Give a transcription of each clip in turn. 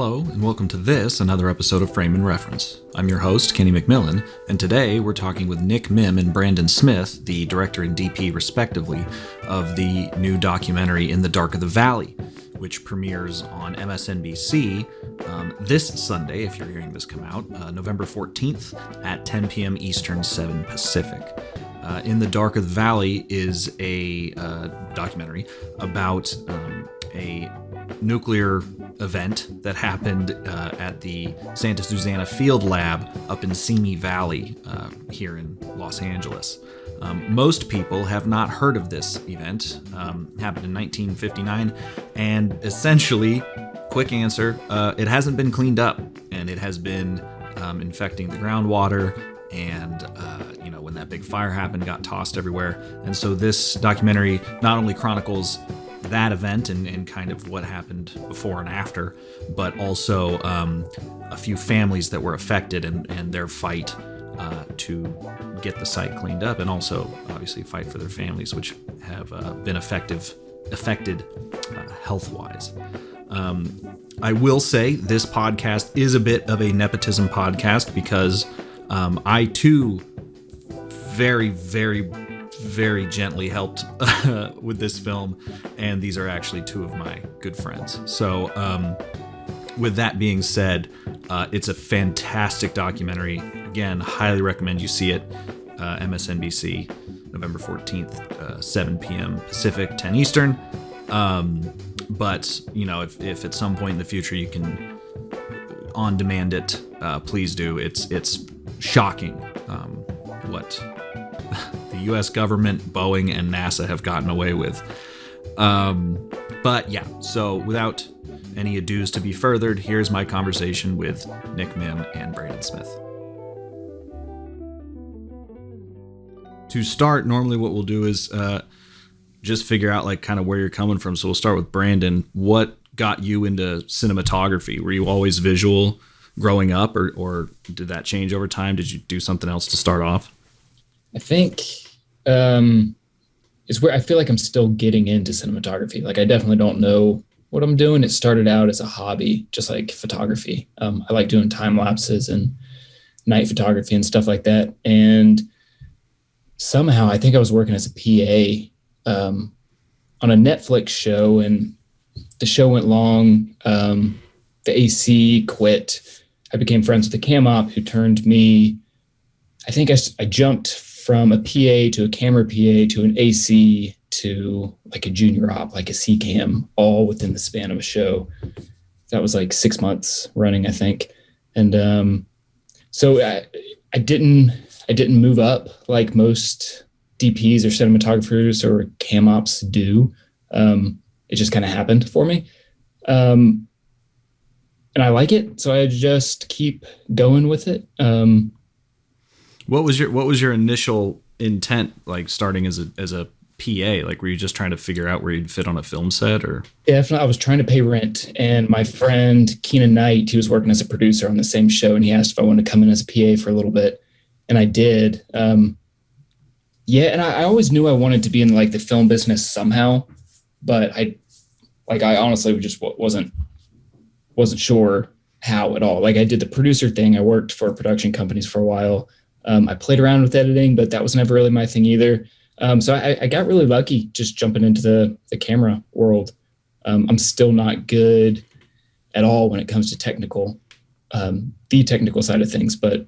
Hello, and welcome to another episode of Frame and Reference. I'm your host, Kenny McMillan, and today we're talking with Nick Mihm and Brandon Smith, the director and DP, respectively, of the new documentary In the Dark of the Valley, which premieres on MSNBC this Sunday, if you're hearing this come out, November 14th at 10 p.m. Eastern, 7 Pacific. In the Dark of the Valley is a documentary about a nuclear event that happened at the Santa Susana Field Lab up in Simi Valley here in Los Angeles. Most people have not heard of this event. Happened in 1959, and essentially, quick answer, it hasn't been cleaned up, and it has been infecting the groundwater, and when that big fire happened, got tossed everywhere. And so this documentary not only chronicles that event and kind of what happened before and after, but also a few families that were affected and their fight to get the site cleaned up, and also obviously fight for their families, which have been affected health-wise. I will say this podcast is a bit of a nepotism podcast because I too very, very, very gently helped with this film, and these are actually two of my good friends. So with that being said, it's a fantastic documentary. Again, highly recommend you see it. MSNBC, November 14th, 7 p.m. Pacific, 10 Eastern. But if at some point in the future you can on demand it, please do. It's shocking what the U.S. government, Boeing, and NASA have gotten away with. But yeah, so without any ados to be furthered, here's my conversation with Nick Mihm and Brandon Smith. To start, normally what we'll do is just figure out like kind of where you're coming from. So we'll start with Brandon. What got you into cinematography? Were you always visual growing up, or did that change over time? Did you do something else to start off? I think it's where I feel like I'm still getting into cinematography. Like I definitely don't know what I'm doing. It started out as a hobby, just like photography. I like doing time lapses and night photography and stuff like that. And somehow I think I was working as a PA on a Netflix show, and the show went long. The AC quit. I became friends with the cam op who turned me. I think I jumped from a PA to a camera PA to an AC to like a junior op, like a C cam, all within the span of a show. That was like 6 months running, I think. And so I didn't move up like most DPs or cinematographers or cam ops do. It just kind of happened for me. And I like it, so I just keep going with it. What was your initial intent, like starting as a PA? Like, were you just trying to figure out where you'd fit on a film set, or? Definitely, I was trying to pay rent, and my friend Keenan Knight, he was working as a producer on the same show, and he asked if I wanted to come in as a PA for a little bit, and I did. And I always knew I wanted to be in like the film business somehow, but I honestly just wasn't sure how at all. Like I did the producer thing. I worked for production companies for a while. I played around with editing, but that was never really my thing either. So I got really lucky just jumping into the camera world. I'm still not good at all when it comes to the technical side of things, but.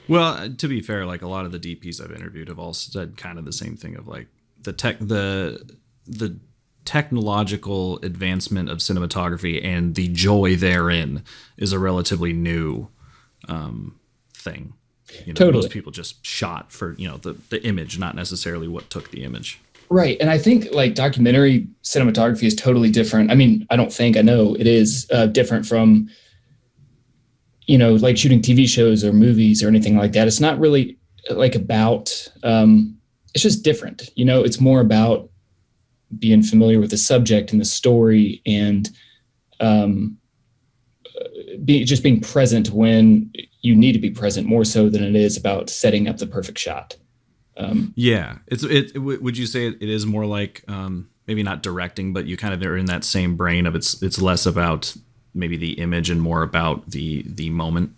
Well, to be fair, like a lot of the DPs I've interviewed have all said kind of the same thing of like the technological advancement of cinematography and the joy therein is a relatively new thing. Totally. Most people just shot for, the image, not necessarily what took the image. Right. And I think like documentary cinematography is totally different. I mean, I know it is different from, like shooting TV shows or movies or anything like that. It's not really like about, it's just different. It's more about being familiar with the subject and the story, and just being present when you need to be present, more so than it is about setting up the perfect shot. Yeah. Would you say it is more like maybe not directing, but you kind of are in that same brain of it's less about maybe the image and more about the moment?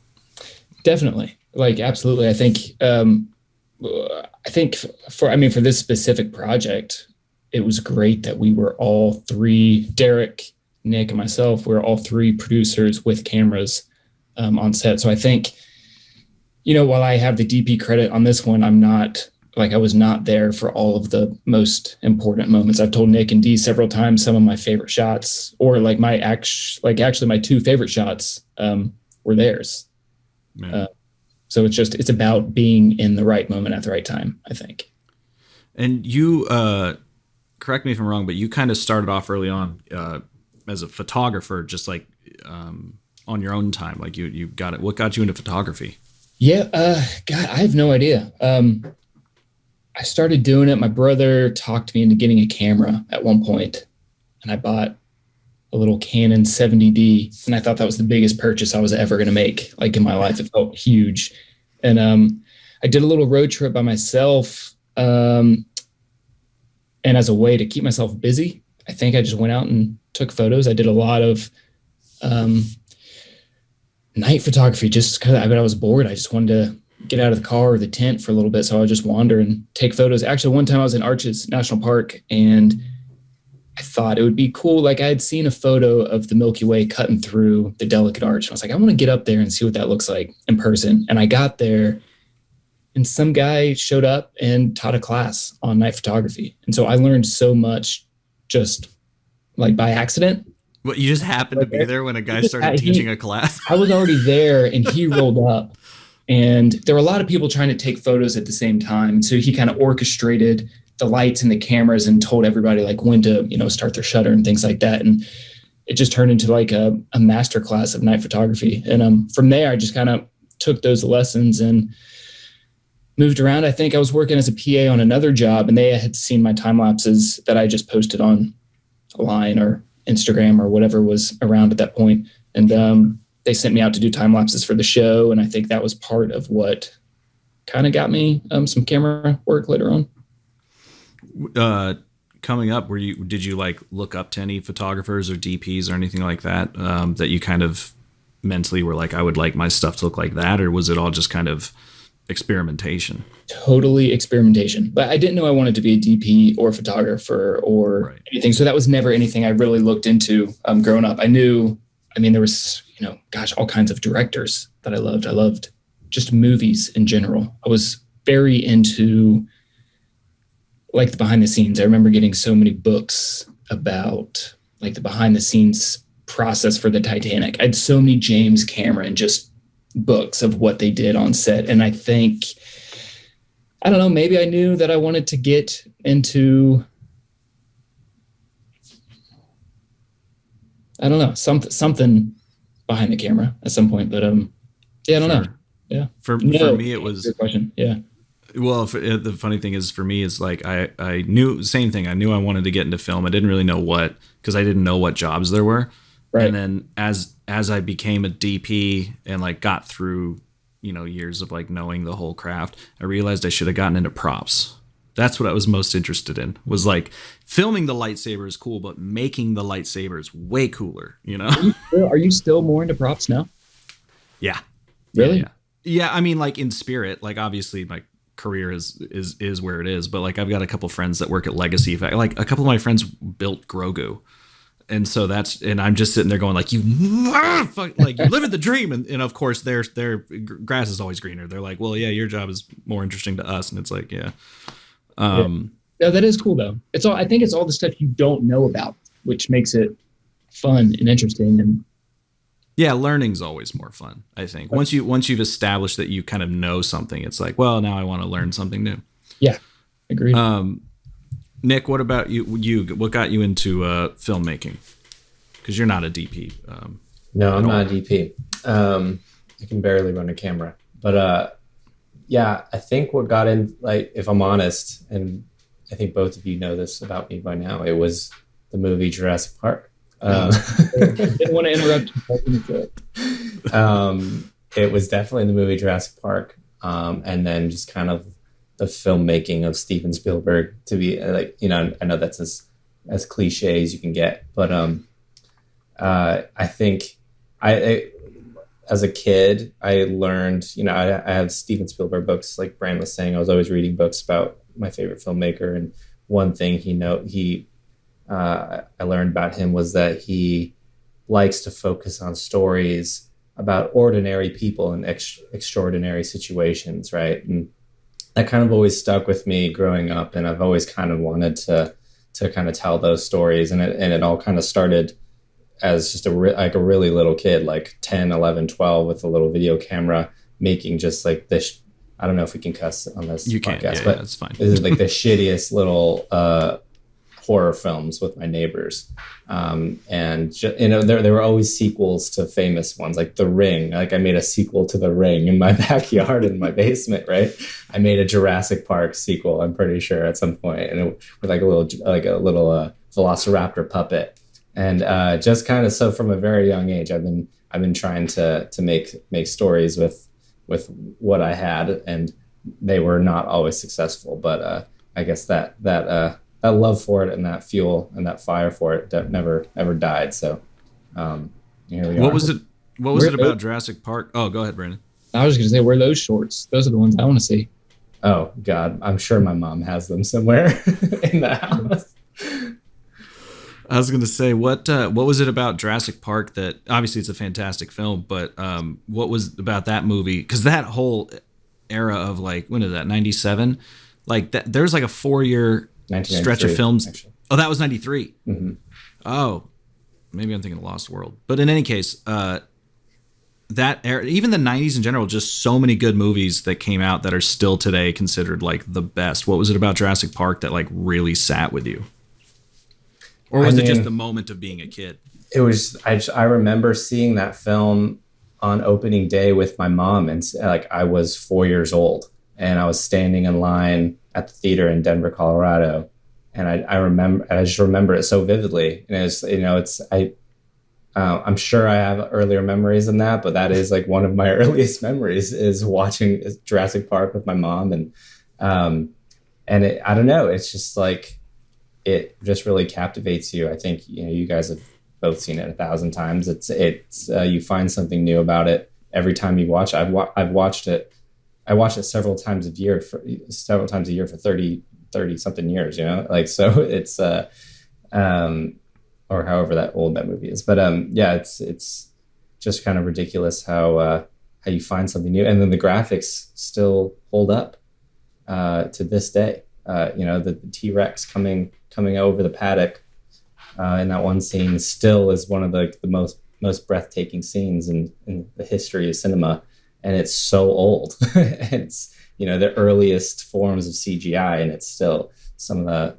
Definitely. Like, absolutely. I think for this specific project, it was great that we were all three, Derek, Nick, and myself, we're all three producers with cameras on set. So I think, while I have the DP credit on this one, I was not there for all of the most important moments. I've told Nick and Dee several times some of my favorite shots, or actually my two favorite shots were theirs. So it's about being in the right moment at the right time, I think. And you, correct me if I'm wrong, but you kind of started off early on as a photographer, just like on your own time. Like you got it. What got you into photography? Yeah, God, I have no idea. I started doing it. My brother talked me into getting a camera at one point, and I bought a little Canon 70D, and I thought that was the biggest purchase I was ever going to make, like, in my life. It felt huge. And I did a little road trip by myself, and as a way to keep myself busy, I think I just went out and took photos. I did a lot of night photography just because I was bored. I just wanted to get out of the car or the tent for a little bit, so I would just wander and take photos. Actually, one time I was in Arches National Park, and I thought it would be cool. Like, I had seen a photo of the Milky Way cutting through the Delicate Arch. And I was like, I want to get up there and see what that looks like in person. And I got there, and some guy showed up and taught a class on night photography. And so I learned so much just like by accident. Well, you just happened to be there when a guy started teaching a class? I was already there, and he rolled up. And there were a lot of people trying to take photos at the same time. So he kind of orchestrated the lights and the cameras and told everybody like when to, start their shutter and things like that. And it just turned into like a master class of night photography. And from there, I just kind of took those lessons and moved around. I think I was working as a PA on another job, and they had seen my time lapses that I just posted on Line or Instagram or whatever was around at that point. And they sent me out to do time lapses for the show. And I think that was part of what kind of got me some camera work later on. Coming up, did you like look up to any photographers or DPs or anything like that, that you kind of mentally were like, I would like my stuff to look like that? Or was it all just kind of experimentation? Totally experimentation. But I didn't know I wanted to be a DP or photographer or anything. So that was never anything I really looked into growing up. There was, all kinds of directors that I loved. I loved just movies in general. I was very into like the behind the scenes. I remember getting so many books about like the behind the scenes process for the Titanic. I had so many James Cameron just books of what they did on set. And I think, I don't know, maybe I knew that I wanted to get into, I don't know, something behind the camera at some point. But I don't know. Yeah. For me, it was good question. Yeah. Well, the funny thing is, for me, is like I knew same thing. I knew I wanted to get into film. I didn't really know what, because I didn't know what jobs there were. Right. And then as I became a DP and like got through, years of like knowing the whole craft, I realized I should have gotten into props. That's what I was most interested in, was like filming the lightsaber is cool, but making the lightsaber is way cooler, Are you still more into props now? Yeah. Really? Yeah. I mean, like in spirit, like obviously my career is where it is, but like I've got a couple friends that work at Legacy. Like a couple of my friends built Grogu. And so and I'm just sitting there going like, you live in the dream. And of course their grass is always greener. They're like, well, yeah, your job is more interesting to us. And it's like, yeah. Yeah, that is cool though. I think it's all the stuff you don't know about, which makes it fun and interesting. And yeah, learning's always more fun, I think. Once you've established that you kind of know something, it's like, well, now I want to learn something new. Yeah, agreed. Nick, what about you? What got you into filmmaking? Because you're not a DP. No, I'm not a DP. I can barely run a camera. But yeah, I think what got in, like, if I'm honest, and I think both of you know this about me by now, it was the movie Jurassic Park. Didn't want to interrupt. It was definitely the movie Jurassic Park, and then just kind of the filmmaking of Steven Spielberg, to be like, I know that's as cliche as you can get, but I think I as a kid, I learned, I have Steven Spielberg books, like Brand was saying. I was always reading books about my favorite filmmaker, and one thing I learned about him was that he likes to focus on stories about ordinary people in extraordinary situations, right? And that kind of always stuck with me growing up, and I've always kind of wanted to kind of tell those stories, and it all kind of started as just like a really little kid, like 10, 11, 12, with a little video camera, making just like this. I don't know if we can cuss on this podcast, but that's fine. This is like the shittiest little horror films with my neighbors. And there were always sequels to famous ones, like The Ring. Like I made a sequel to The Ring in my backyard in my basement, right? I made a Jurassic Park sequel, I'm pretty sure, at some point, and with like a little Velociraptor puppet. And just kind of, so from a very young age, I've been trying to make stories with what I had, and they were not always successful. But I guess that love for it and that fuel and that fire for it that never died. So here we are. What was it about Jurassic Park? Oh, go ahead, Brandon. I was going to say, where are those shorts? Those are the ones I want to see. Oh God, I'm sure my mom has them somewhere in the house. I was going to say, what was it about Jurassic Park that, obviously it's a fantastic film, but what was about that movie? Because that whole era of, like, when is that, 97? Like that, there's like a 4-year stretch of films. Actually. Oh, that was 93. Mm-hmm. Oh, maybe I'm thinking of Lost World. But in any case, that era, even the 90s in general, just so many good movies that came out that are still today considered like the best. What was it about Jurassic Park that like really sat with you? Or was it just the moment of being a kid? It was. I remember seeing that film on opening day with my mom, and like I was 4 years old, and I was standing in line at the theater in Denver, Colorado, and I just remember it so vividly. And it's I'm sure I have earlier memories than that, but that is like one of my earliest memories is watching Jurassic Park with my mom, and I don't know, it's just like, it just really captivates you. I think you guys have both seen it 1,000 times. It's you find something new about it every time you watch. I've watched it. I watch it several times a year for 30 something years. Like, so it's or however old that movie is. But yeah, it's just kind of ridiculous how you find something new, and then the graphics still hold up to this day. The T-Rex coming over the paddock in that one scene still is one of the most breathtaking scenes in the history of cinema, and it's so old. It's the earliest forms of CGI, and it's still some of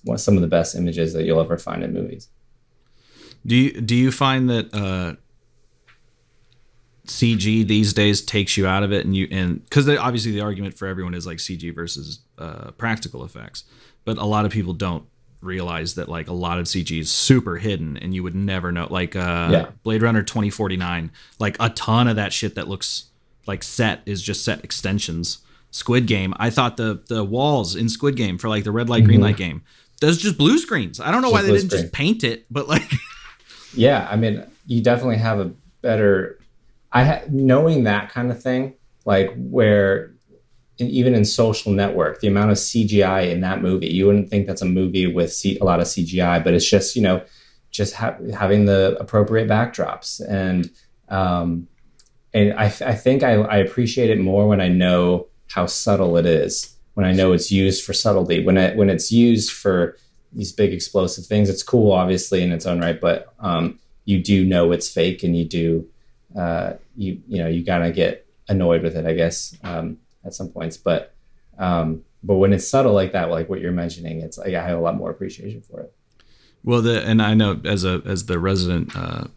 the best images that you'll ever find in movies. Do you find that CG these days takes you out of it, and because obviously the argument for everyone is like CG versus practical effects, but a lot of people don't realize that like a lot of CG is super hidden and you would never know. Like Blade Runner 2049, like a ton of that shit that looks like set is just set extensions. Squid Game, I thought the walls in Squid Game for like the red light green light game, those just blue screens. I don't know why they didn't just paint it, but like yeah, I mean, you definitely have a better knowing that kind of thing, like where even in Social Network, the amount of CGI in that movie, you wouldn't think that's a movie with a lot of CGI, but it's just having the appropriate backdrops, and I think I appreciate it more when I know how subtle it is, when I know it's used for subtlety. When it's used for these big explosive things, it's cool, obviously, in its own right, but you do know it's fake, and you do you gotta get annoyed with it, I guess, at some points. But when it's subtle like that, like what you're mentioning, it's like I have a lot more appreciation for it. Well, and I know as the resident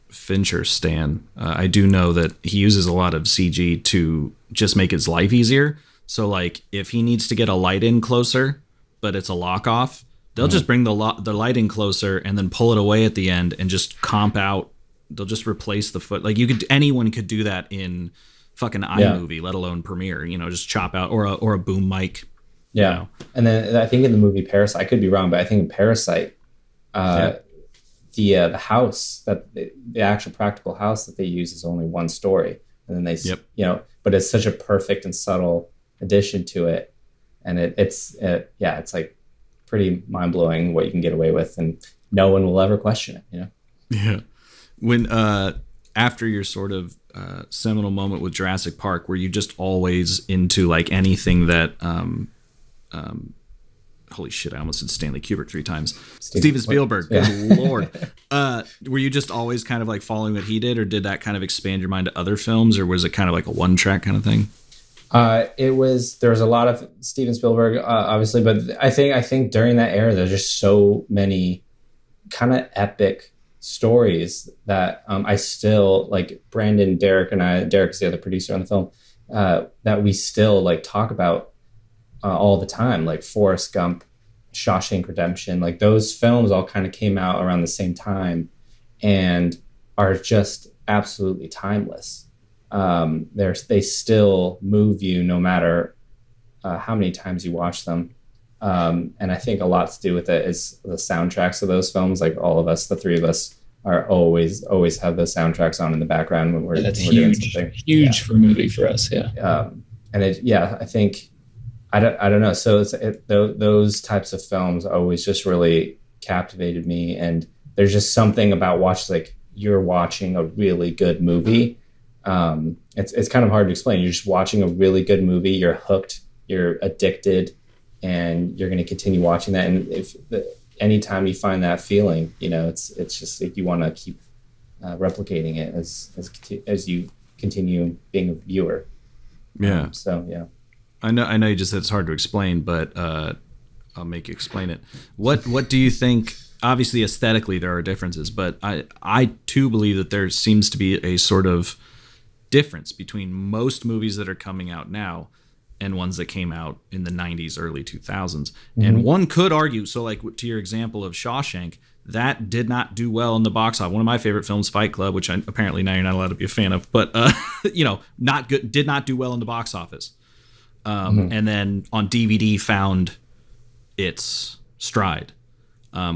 Fincher stan, I do know that he uses a lot of CG to just make his life easier. So like if he needs to get a light in closer, but it's a lock off, they'll just bring the light in closer and then pull it away at the end and just comp out. They'll just replace the foot. Like anyone could do that in fucking iMovie, let alone Premiere. Just chop out or a boom mic. Yeah, And then I think in the movie Parasite, I could be wrong, but I think in Parasite, the house that the actual practical house that they use is only one story, and then they but it's such a perfect and subtle addition to it, and it's like pretty mind-blowing what you can get away with, and no one will ever question it. Yeah. When after your sort of seminal moment with Jurassic Park, were you just always into like anything that holy shit, I almost said Stanley Kubrick 3 times. Steven Spielberg, good Lord. Were you just always kind of like following what he did, or did that kind of expand your mind to other films, or was it kind of like a one-track kind of thing? There was a lot of Steven Spielberg, obviously, but I think during that era, there's just so many kind of epic stories that I still like. Brandon, Derek, and I. Derek's the other producer on the film. That we still like talk about all the time, like Forrest Gump, Shawshank Redemption. Like those films all kind of came out around the same time, and are just absolutely timeless. They still move you no matter how many times you watch them. And I think a lot to do with it is the soundtracks of those films. Like all of us, the three of us, are always have those soundtracks on in the background when we're doing something. Huge for a movie for us, yeah. I think I don't know. So those types of films always just really captivated me, and there's just something about you're watching a really good movie. It's kind of hard to explain. You're just watching a really good movie. You're hooked. You're addicted, and you're going to continue watching that. And anytime you find that feeling, it's just like you want to keep replicating it as you continue being a viewer. Yeah. Yeah. I know you just said it's hard to explain, but I'll make you explain it. What do you think? Obviously, aesthetically, there are differences, but I too believe that there seems to be a sort of difference between most movies that are coming out now and ones that came out in the 90s, early 2000s. Mm-hmm. And one could argue, so like to your example of Shawshank, that did not do well in the box office. One of my favorite films, Fight Club, which apparently now you're not allowed to be a fan of, but not good, did not do well in the box office. And then on DVD found its stride,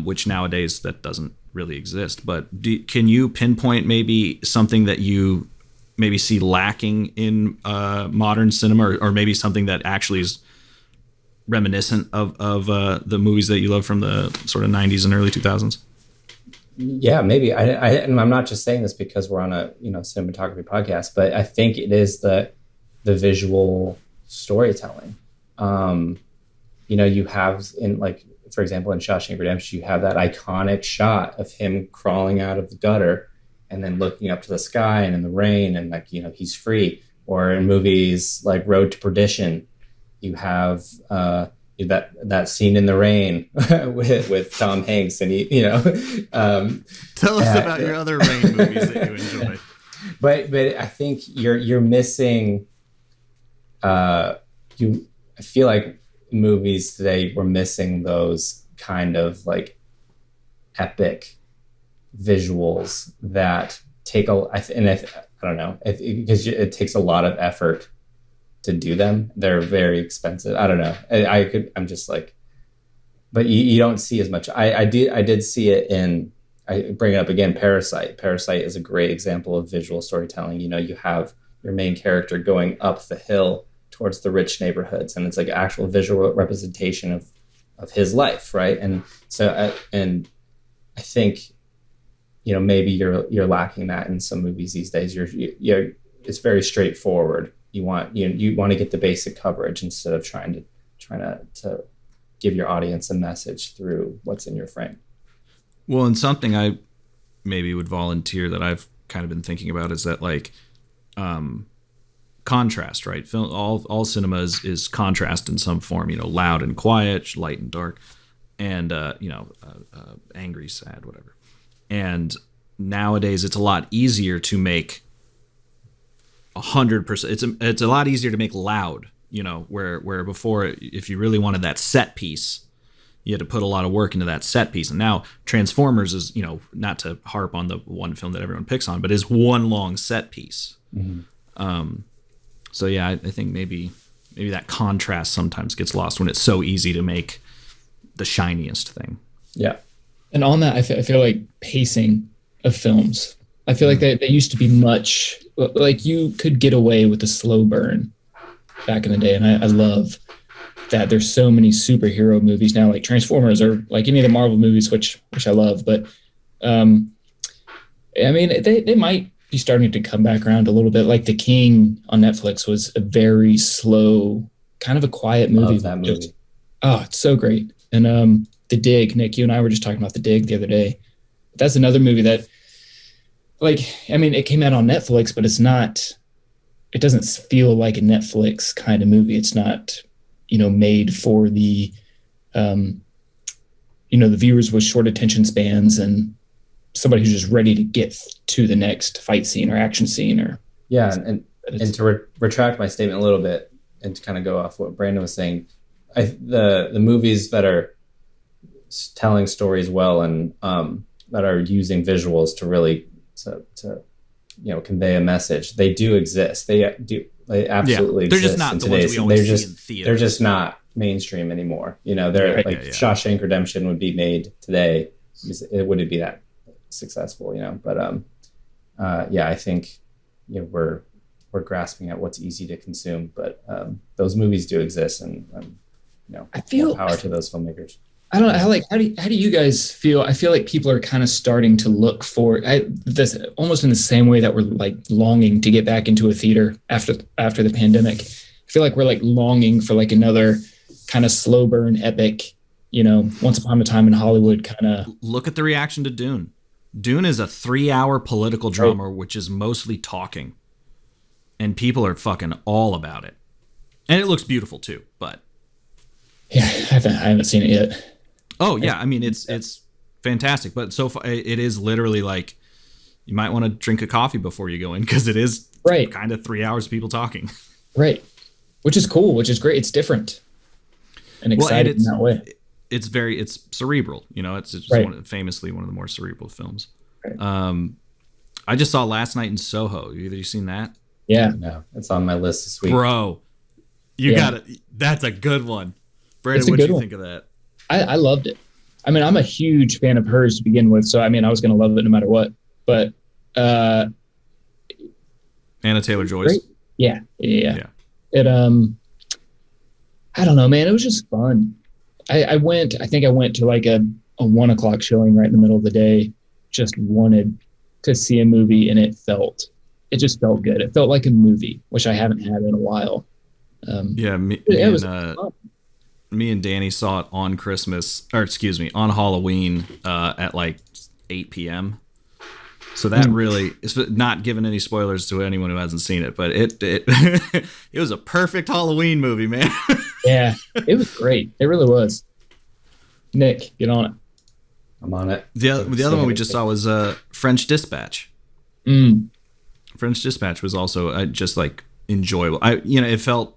which nowadays that doesn't really exist. But can you pinpoint maybe something that you maybe see lacking in modern cinema, or maybe something that actually is reminiscent of the movies that you love from the sort of 90s and early 2000s? Yeah, maybe. And I'm not just saying this because we're on a cinematography podcast, but I think it is the visual storytelling. You have for example, in Shawshank Redemption, you have that iconic shot of him crawling out of the gutter and then looking up to the sky and in the rain, and he's free. Or in movies like Road to Perdition, you have that scene in the rain with Tom Hanks, and tell us about your other rain movies that you enjoy. But I think you're missing. I feel like movies today we're missing those kind of like epic visuals that take I don't know, because it takes a lot of effort to do them. They're very expensive. I don't know. I'm just like, but you don't see as much. I did see it in. I bring it up again. Parasite. Parasite is a great example of visual storytelling. You have your main character going up the hill towards the rich neighborhoods, and it's like actual visual representation of his life, right? And so, and I think, maybe you're lacking that in some movies these days. It's very straightforward. You want to get the basic coverage instead of trying to give your audience a message through what's in your frame. Well, and something I maybe would volunteer that I've kind of been thinking about is that contrast, right? Film, all cinema is contrast in some form. Loud and quiet, light and dark, and angry, sad, whatever. And nowadays, it's a lot easier to make 100%. It's a lot easier to make loud. Where before, if you really wanted that set piece, you had to put a lot of work into that set piece. And now Transformers is, not to harp on the one film that everyone picks on, but is one long set piece. Mm-hmm. So yeah, I think maybe that contrast sometimes gets lost when it's so easy to make the shiniest thing. Yeah. And on that, I feel like pacing of films. I feel like they used to be much like you could get away with a slow burn back in the day, and I love that there's so many superhero movies now, like Transformers or like any of the Marvel movies, which I love. But um, I mean, they might be starting to come back around a little bit. Like The King on Netflix was a very slow, kind of a quiet movie. Love that movie. Oh, it's so great. And The Dig, Nick, you and I were just talking about The Dig the other day. That's another movie that, like, I mean, it came out on Netflix, but it doesn't feel like a Netflix kind of movie. It's not, made for the, the viewers with short attention spans and somebody who's just ready to get to the next fight scene or action scene or. Yeah. And to retract my statement a little bit and to kind of go off what Brandon was saying, the movies that are telling stories well and that are using visuals to really to convey a message, they do exist. They absolutely they're exist just not in the ones we always see in theaters. They're just not mainstream anymore. They're Shawshank Redemption would be made today. It wouldn't be that successful. But I think we're grasping at what's easy to consume, but those movies do exist, and I feel more power to those filmmakers. I don't know how do you guys feel? I feel like people are kind of starting to look for this almost in the same way that we're like longing to get back into a theater after the pandemic. I feel like we're like longing for like another kind of slow burn epic, Once Upon a Time in Hollywood kind of. Look at the reaction to Dune. Dune is a 3-hour political drama, which is mostly talking, and people are fucking all about it, and it looks beautiful too. But yeah, I haven't seen it yet. Oh yeah, I mean it's fantastic, but so far it is literally like you might want to drink a coffee before you go in because it is kind of 3 hours of people talking. Right, which is cool, which is great. It's different and exciting in that way. It's cerebral. It's famously one of the more cerebral films. Right. I just saw Last Night in Soho. Either you seen that? Yeah, no, it's on my list this week, bro. You got it. That's a good one, Brandon. What do you think of that? I loved it. I mean, I'm a huge fan of hers to begin with, so I mean, I was going to love it no matter what. But Anna Taylor-Joy's. Yeah. It I don't know, man. It was just fun. I think I went to like a 1:00 showing right in the middle of the day. Just wanted to see a movie, and it just felt good. It felt like a movie, which I haven't had in a while. Me and Danny saw it on on Halloween at like 8 p.m. So that really is not giving any spoilers to anyone who hasn't seen it, but it it was a perfect Halloween movie, man. Yeah, it was great. It really was. Nick, get on it. I'm on it. The other one we just saw was French Dispatch. French Dispatch was also just like enjoyable. It felt.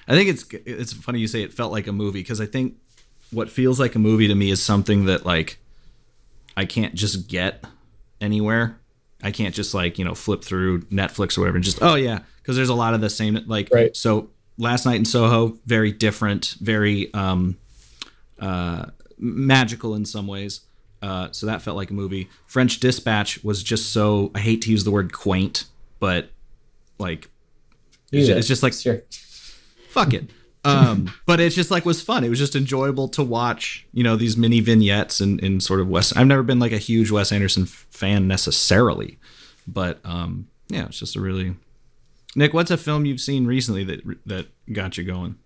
I think it's funny you say it felt like a movie because I think what feels like a movie to me is something that like I can't just get anywhere. I can't just like flip through Netflix or whatever and just because there's a lot of the same like So Last Night in Soho, very different, very magical in some ways. So that felt like a movie. French Dispatch was just so, I hate to use the word quaint, but like it's just like sure. Fuck it. But it's just like was fun. It was just enjoyable to watch, these mini vignettes in sort of Wes. I've never been like a huge Wes Anderson fan necessarily, but it's just a really. Nick, what's a film you've seen recently that got you going?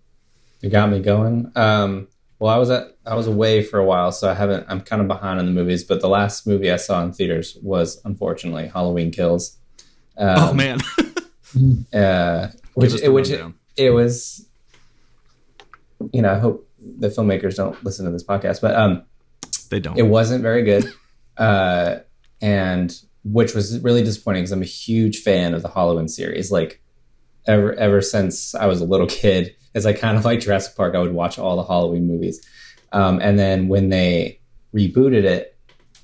It got me going. Well, I was away for a while, so I'm kind of behind on the movies. But the last movie I saw in theaters was unfortunately Halloween Kills. Oh man. It was, I hope the filmmakers don't listen to this podcast, but they don't. It wasn't very good, and which was really disappointing because I'm a huge fan of the Halloween series. Like ever since I was a little kid, as I kind of like Jurassic Park, I would watch all the Halloween movies. And then when they rebooted it,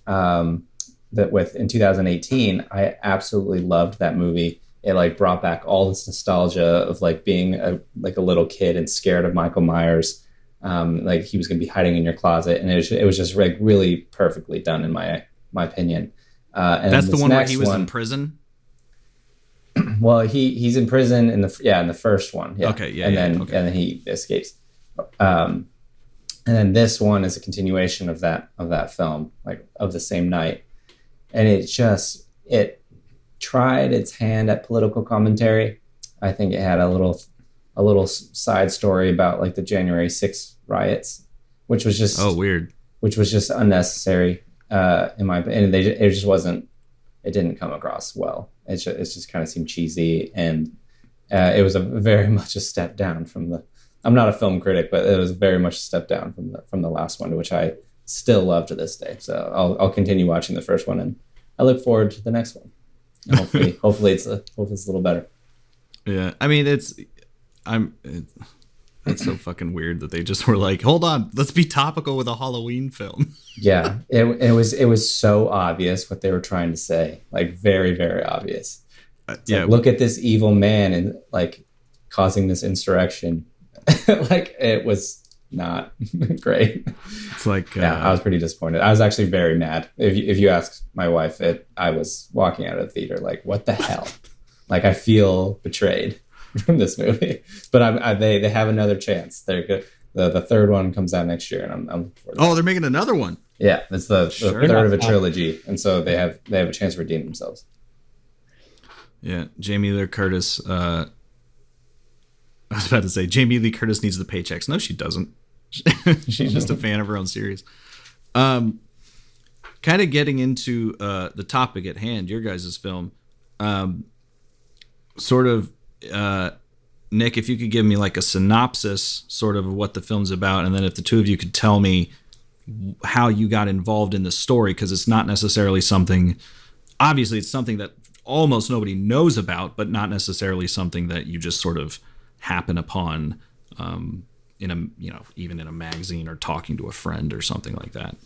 in 2018, I absolutely loved that movie. It like brought back all this nostalgia of like being a little kid and scared of Michael Myers. like he was going to be hiding in your closet, and it was just like really perfectly done in my opinion. And that's the one where he was in prison. Well, he's in prison in the first one. Yeah. Okay. Yeah. And then then he escapes. And then this one is a continuation of that film, like of the same night, and it tried its hand at political commentary. I think it had a little side story about like the January 6th riots, which was just weird, which was just unnecessary in my opinion. It just wasn't. It didn't come across well. It just kind of seemed cheesy, and it was very much a step down from the. I'm not a film critic, but it was very much a step down from the last one, which I still love to this day. So I'll continue watching the first one, and I look forward to the next one. And hopefully it's a little better. Yeah, I mean it's so fucking weird that they just were like, hold on, let's be topical with a Halloween film. Yeah, it was so obvious what they were trying to say, like very, very obvious. Yeah, like, look at this evil man and like causing this insurrection. Like it was not great. It's like I was pretty disappointed. I was actually very mad. If you ask my wife, I was walking out of the theater like, what the hell? Like I feel betrayed from this movie. But they have another chance. They're good. The third one comes out next year, and I'm looking forward to that. They're making another one. Yeah, it's the third of a trilogy, and so they have a chance to redeem themselves. Yeah, Jamie Lee Curtis. I was about to say Jamie Lee Curtis needs the paychecks. No, she doesn't. She's just a fan of her own series. Kind of getting into the topic at hand, your guys' film. Nick, if you could give me like a synopsis sort of what the film's about, and then if the two of you could tell me how you got involved in the story, because it's not necessarily something, obviously it's something that almost nobody knows about, but not necessarily something that you just sort of happen upon even in a magazine or talking to a friend or something like that.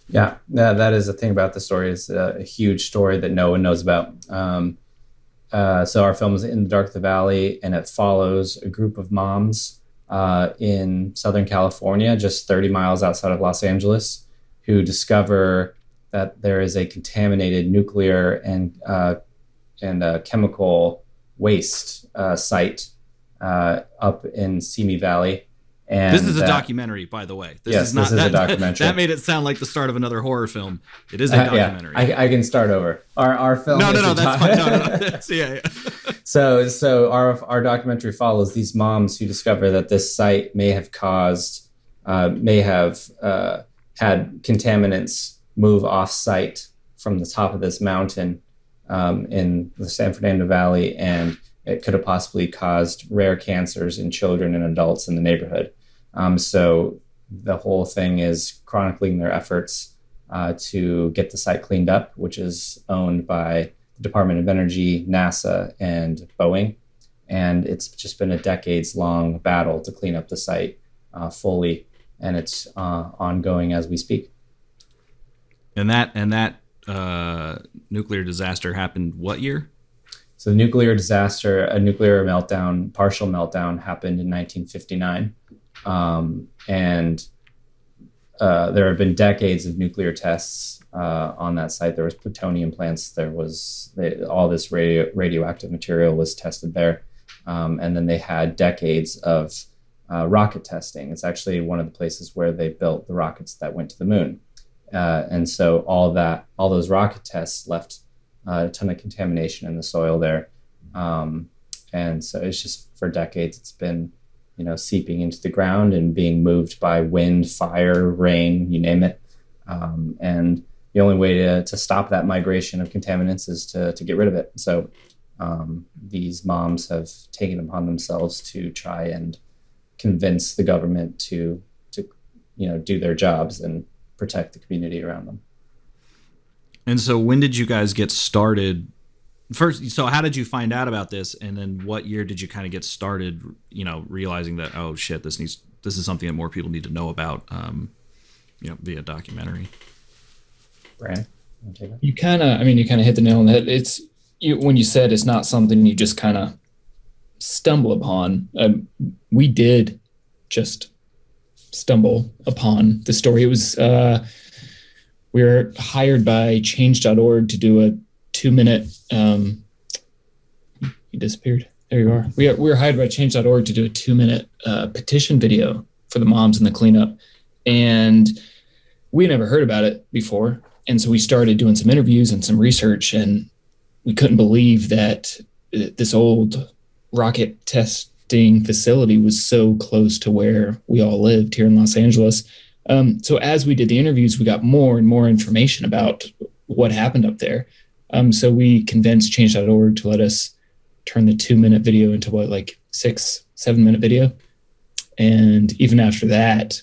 Yeah, that is the thing about the story. It's a huge story that no one knows about. So our film is In the Dark of the Valley, and it follows a group of moms in Southern California, just 30 miles outside of Los Angeles, who discover that there is a contaminated nuclear and chemical waste site up in Simi Valley. And this is a documentary, by the way. This is a documentary. That made it sound like the start of another horror film. It is a documentary. I can start over. Our film. No, that's fine. No. Yeah. So our documentary follows these moms who discover that this site may have had contaminants move off site from the top of this mountain in the San Fernando Valley, and it could have possibly caused rare cancers in children and adults in the neighborhood. So the whole thing is chronicling their efforts to get the site cleaned up, which is owned by the Department of Energy, NASA, and Boeing. And it's just been a decades-long battle to clean up the site fully, and it's ongoing as we speak. And that nuclear disaster happened what year? So the nuclear disaster, a nuclear meltdown, partial meltdown, happened in 1959. And there have been decades of nuclear tests on that site. There was plutonium plants. There was all this radioactive material was tested there. And then they had decades of rocket testing. It's actually one of the places where they built the rockets that went to the moon. And so all those rocket tests left a ton of contamination in the soil there. And so it's just for decades, it's been, seeping into the ground and being moved by wind, fire, rain, you name it. And the only way to stop that migration of contaminants is to get rid of it. So these moms have taken upon themselves to try and convince the government to do their jobs and protect the community around them. And so when did you guys get started? First, so how did you find out about this? And then what year did you kind of get started, realizing that, oh shit, this is something that more people need to know about, via documentary? Brand, you kind of hit the nail on the head. It's when you said it's not something you just kind of stumble upon. We did just stumble upon the story. It was we were hired by change.org to do a 2-minute you disappeared. There you are. We were hired by change.org to do a 2-minute petition video for the moms and the cleanup. And we never heard about it before. And so we started doing some interviews and some research, and we couldn't believe that this old rocket testing facility was so close to where we all lived here in Los Angeles. So as we did the interviews, we got more and more information about what happened up there. So we convinced change.org to let us turn the 2-minute video into 6-7 minute video. And even after that,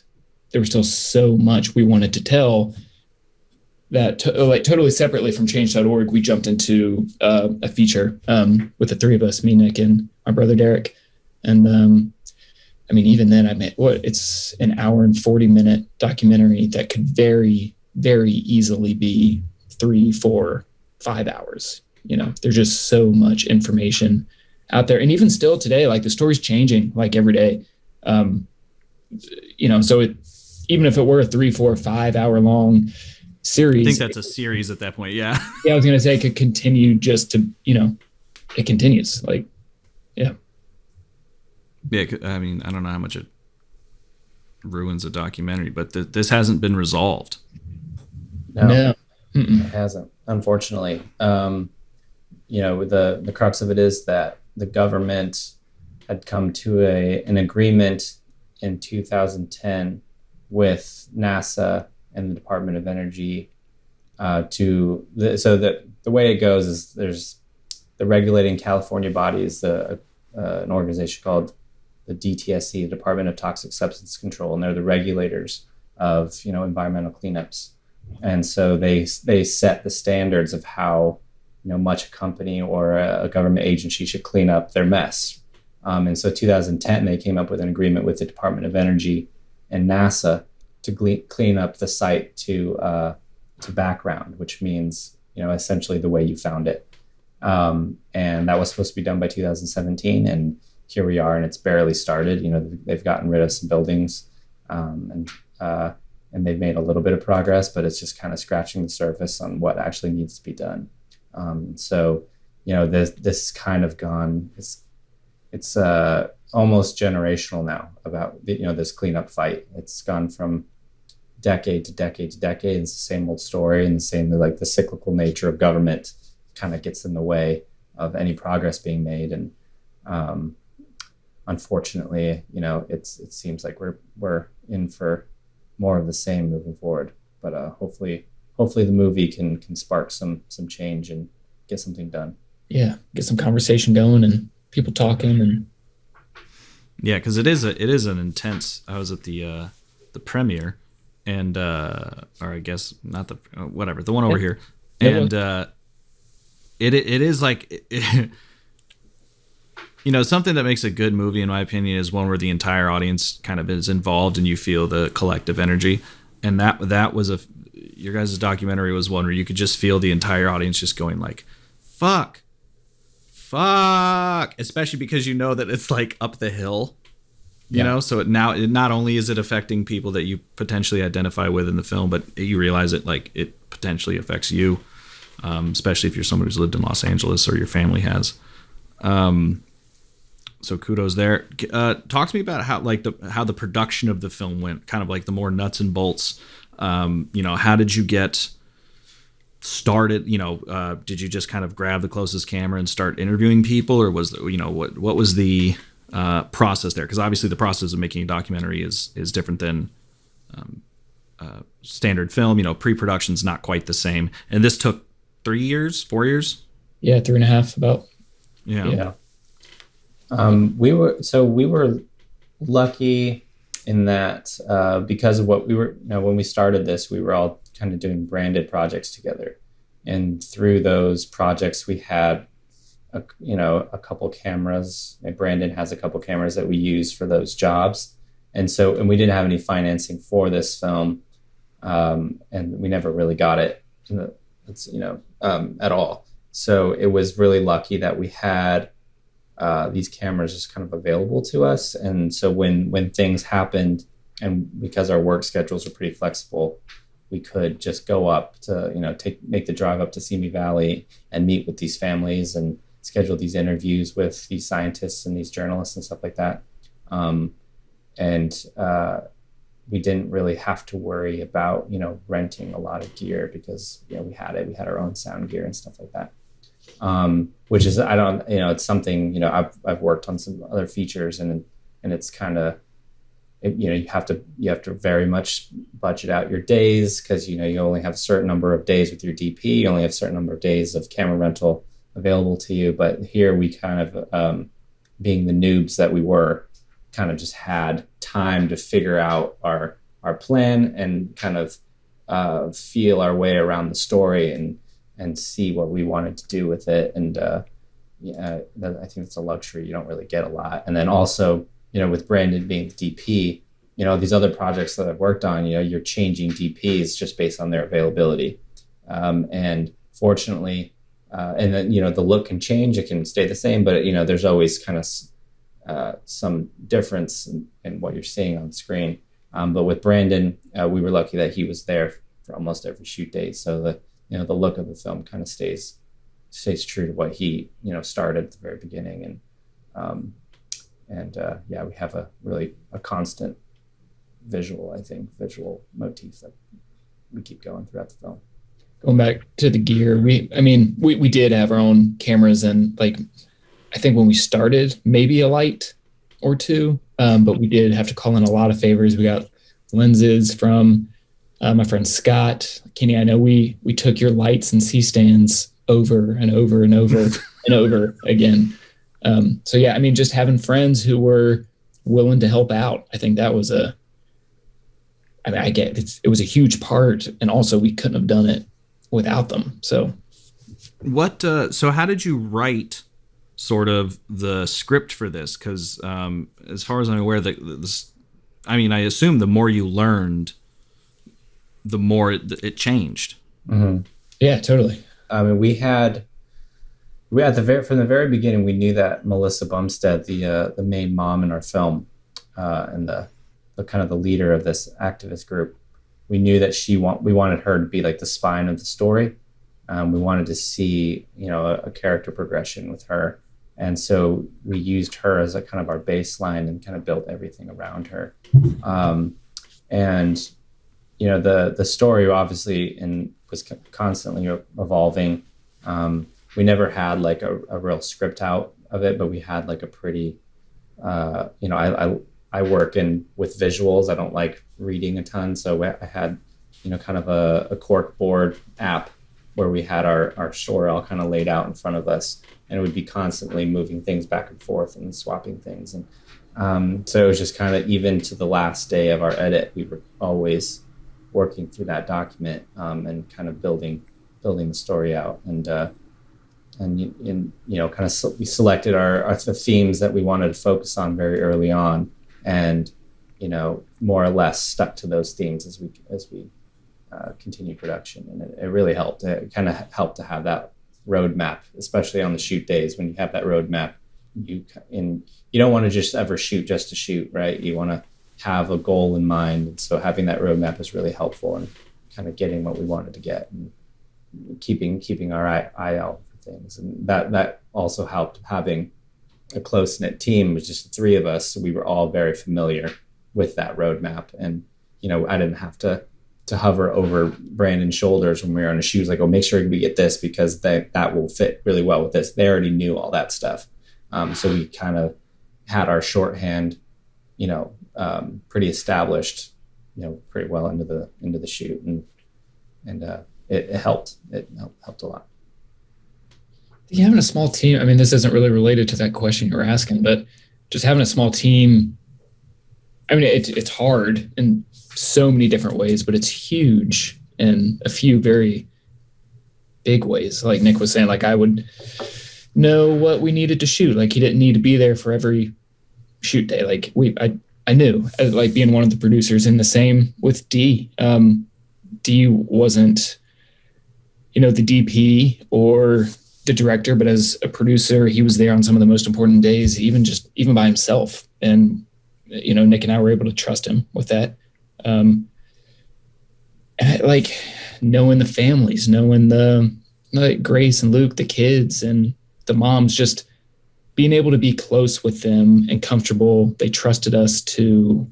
there was still so much we wanted to tell that totally separately from change.org, we jumped into a feature with the three of us, me, Nick, and my brother, Derek. And even then it's an hour and 40-minute documentary that could very, very easily be 3, 4, 5 hours. There's just so much information out there. And even still today, the story's changing every day. So even if it were a 3, 4, 5 hour long series, I think that's a series at that point. Yeah. Yeah. I was going to say it could continue just to, it continues yeah. Yeah. I don't know how much it ruins a documentary, but this hasn't been resolved. No. It hasn't, unfortunately. The crux of it is that the government had come to an agreement in 2010 with NASA and the Department of Energy so that the way it goes is there's the regulating California body is an organization called the DTSC, the Department of Toxic Substance Control, and they're the regulators of environmental cleanups. And so they set the standards of how much a company or a government agency should clean up their mess. And so 2010, they came up with an agreement with the Department of Energy and NASA to clean up the site to background, which means essentially the way you found it. And that was supposed to be done by 2017, and here we are, and it's barely started. They've gotten rid of some buildings, and they've made a little bit of progress, but it's just kind of scratching the surface on what actually needs to be done. This kind of gone. It's almost generational now about this cleanup fight. It's gone from decade to decade to decade. It's the same old story, and the cyclical nature of government kind of gets in the way of any progress being made. And unfortunately, it seems like we're in for more of the same moving forward. But hopefully the movie can spark some change and get something done. Yeah, get some conversation going and people talking. And yeah, because it is an intense. I was at the premiere, and or I guess not the whatever, the one over here, and it is something that makes a good movie, in my opinion, is one where the entire audience kind of is involved and you feel the collective energy. And that was your guys' documentary was one where you could just feel the entire audience just going fuck, especially because that it's up the hill, so it not only is it affecting people that you potentially identify with in the film, but you realize it potentially affects you, especially if you're someone who's lived in Los Angeles or your family has. So kudos there. Talk to me about how the production of the film went, kind of the more nuts and bolts. How did you get started? Did you just kind of grab the closest camera and start interviewing people, or was what was the process there? Because obviously the process of making a documentary is different than standard film. Pre-production's not quite the same, and this took 3 years, 4 years. Yeah, 3.5 about. Yeah. We were lucky in that because of what we were, when we started this, we were all kind of doing branded projects together, and through those projects we had a couple cameras. Brandon has a couple cameras that we use for those jobs, and we didn't have any financing for this film, and we never really got it at all. So it was really lucky that we had these cameras just kind of available to us. And so when things happened and because our work schedules are pretty flexible, we could just go up to, make the drive up to Simi Valley and meet with these families and schedule these interviews with these scientists and these journalists and stuff like that. And we didn't really have to worry about, renting a lot of gear because, we had our own sound gear and stuff like that. Which is, it's something, I've worked on some other features and it's kind of, you have to very much budget out your days because, you only have a certain number of days with your DP. You only have a certain number of days of camera rental available to you. But here we kind of, being the noobs that we were, kind of just had time to figure out our plan and kind of feel our way around the story and see what we wanted to do with it. And I think it's a luxury you don't really get a lot. And then also, with Brandon being the DP, these other projects that I've worked on, you're changing DPs just based on their availability. And fortunately, and then, the look can change, it can stay the same, but, there's always kind of some difference in what you're seeing on screen. But with Brandon, we were lucky that he was there for almost every shoot day. So the look of the film kind of stays true to what he, started at the very beginning. And we have a constant visual motif that we keep going throughout the film. Going back to the gear, we did have our own cameras, and I think when we started, maybe a light or two, but we did have to call in a lot of favors. We got lenses from my friend Scott. Kenny, I know we took your lights and C-stands over and over and over and over again. Just having friends who were willing to help out, I think that was it was a huge part, and also we couldn't have done it without them. So so how did you write sort of the script for this? Because as far as I'm aware, I assume the more you learned, the more it changed. Mm-hmm. Yeah, totally. We had from the very beginning, we knew that Melissa Bumstead, the main mom in our film, and the kind of the leader of this activist group, we knew that we wanted her to be like the spine of the story. We wanted to see, a character progression with her. And so we used her as a kind of our baseline and kind of built everything around her. And the story obviously was constantly evolving. We never had like a real script out of it, but we had like a pretty, I work with visuals. I don't like reading a ton. So I had, kind of a cork board app where we had our story all kind of laid out in front of us, and it would be constantly moving things back and forth and swapping things. And so it was just kind of, even to the last day of our edit, we were always working through that document and kind of building the story out. We selected the themes that we wanted to focus on very early on, and more or less stuck to those themes as we continued production, and it really helped. It kind of helped to have that roadmap, especially on the shoot days. When you have that roadmap, you don't want to just ever shoot just to shoot, right? You want to have a goal in mind, and so having that roadmap is really helpful in kind of getting what we wanted to get and keeping our eye out for things. And that also helped, having a close-knit team. It was just the three of us, so we were all very familiar with that roadmap. And I didn't have to hover over Brandon's shoulders when we were on a shoot. Like, oh, make sure we get this because that will fit really well with this. They already knew all that stuff. So we kind of had our shorthand, pretty established, pretty well into the shoot, and it helped. It helped a lot. Having a small team, this isn't really related to that question you were asking, but just having a small team, it's hard in so many different ways, but it's huge in a few very big ways. Like Nick was saying, like, I would know what we needed to shoot. Like, he didn't need to be there for every shoot day. Like, I knew, like, being one of the producers. In the same with D. D wasn't, the DP or the director, but as a producer, he was there on some of the most important days, even by himself. And Nick and I were able to trust him with that. And like knowing the families, knowing like Grace and Luke, the kids and the moms, just being able to be close with them and comfortable. They trusted us to,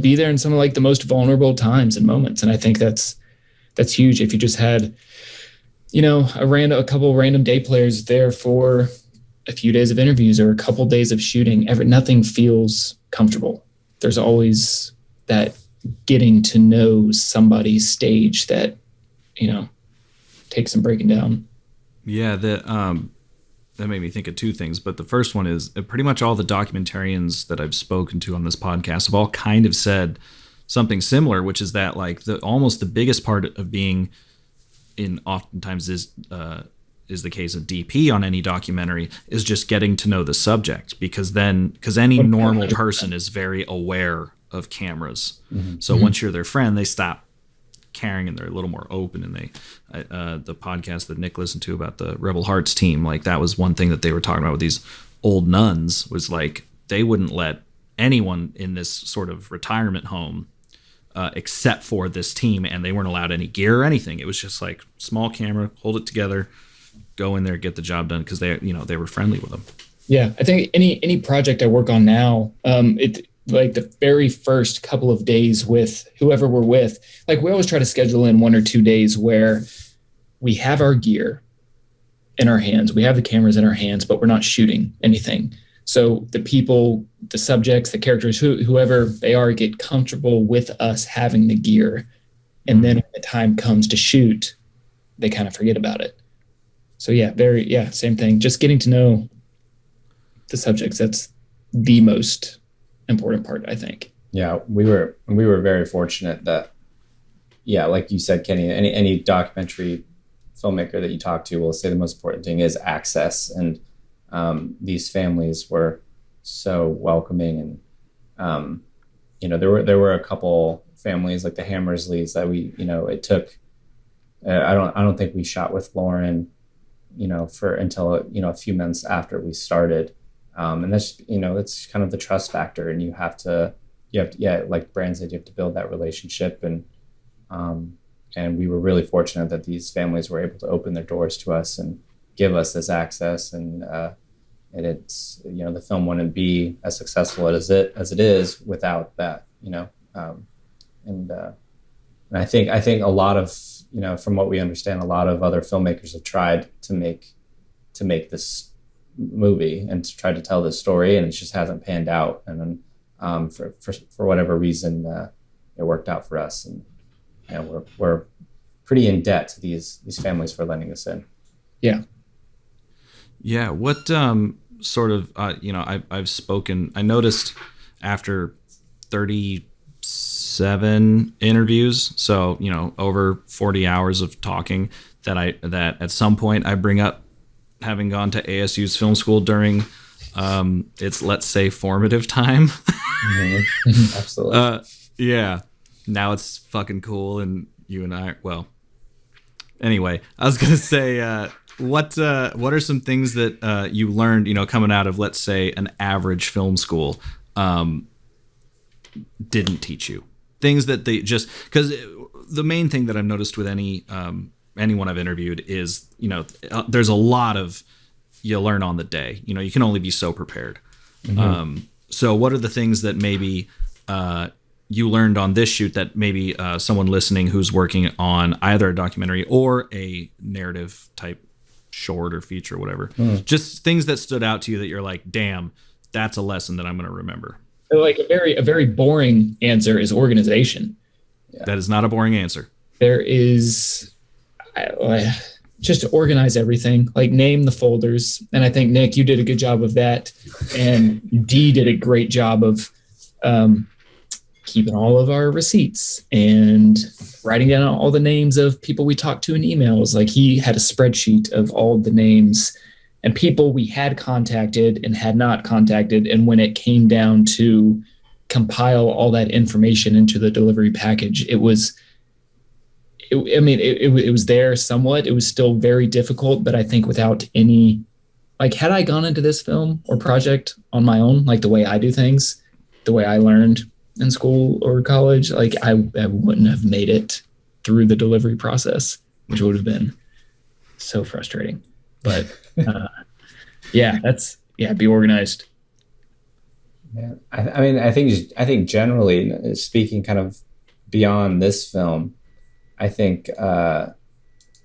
be there in some of like the most vulnerable times and moments. And I think that's huge. If you just had, a couple random day players there for a few days of interviews or a couple days of shooting, nothing feels comfortable. There's always that getting to know somebody's stage that, takes some breaking down. Yeah, that made me think of two things. But the first one is pretty much all the documentarians that I've spoken to on this podcast have all kind of said something similar, which is that like almost the biggest part of being oftentimes is the case of DP on any documentary is just getting to know the subject, because any normal person is very aware of cameras. Mm-hmm. So once you're their friend, they stop caring and they're a little more open. And the podcast that Nick listened to about the Rebel Hearts team, like that was one thing that they were talking about with these old nuns, was like they wouldn't let anyone in this sort of retirement home except for this team, and they weren't allowed any gear or anything. It was just like small camera, hold it together, go in there, get the job done, because they were friendly with them. Yeah, I think any project I work on now, it like the very first couple of days with whoever we're with, like we always try to schedule in 1 or 2 days where we have our gear in our hands, we have the cameras in our hands, but we're not shooting anything. So the people, the subjects, the characters, whoever they are, get comfortable with us having the gear. And then when the time comes to shoot, they kind of forget about it. So same thing. Just getting to know the subjects. That's the most important part, I think. Yeah, we were very fortunate that, like you said, Kenny, any documentary filmmaker that you talk to will say the most important thing is access. And these families were so welcoming, and there were a couple families like the Hammersleys that it took. I don't think we shot with Lauren, until a few months after we started, and that's it's kind of the trust factor, and you have to like Brand said, you have to build that relationship, and we were really fortunate that these families were able to open their doors to us and give us this access, and it's the film wouldn't be as successful as it is without that, and I think a lot of from what we understand, a lot of other filmmakers have tried to make this movie and to try to tell this story, and it just hasn't panned out, and then for whatever reason it worked out for us, and we're pretty in debt to these families for letting us in. What sort of I've spoken, I noticed after 37 interviews, so over 40 hours of talking, that at some point I bring up having gone to ASU's film school during its, let's say, formative time. Mm-hmm. Absolutely. Now it's fucking cool, and you and I, well, anyway, I was gonna say what are some things that you learned, coming out of, let's say, an average film school, didn't teach you? Things that they just, because the main thing that I've noticed with anyone I've interviewed is, there's a lot of, you learn on the day. You can only be so prepared. Mm-hmm. So what are the things that maybe you learned on this shoot that maybe someone listening who's working on either a documentary or a narrative type short or feature or whatever, just things that stood out to you that you're like, damn, that's a lesson that I'm going to remember? Like a very boring answer is organization. Yeah. That is not a boring answer. There is just to organize everything, like name the folders. And I think, Nick, you did a good job of that. And Dee did a great job of keeping all of our receipts and writing down all the names of people we talked to in emails. Like he had a spreadsheet of all the names and people we had contacted and had not contacted. And when it came down to compile all that information into the delivery package, it was there somewhat. It was still very difficult, but I think without any like, had I gone into this film or project on my own, like the way I do things, the way I learned in school or college, like I wouldn't have made it through the delivery process, which would have been so frustrating. But be organized. Yeah, I mean, I think generally speaking, kind of beyond this film, I think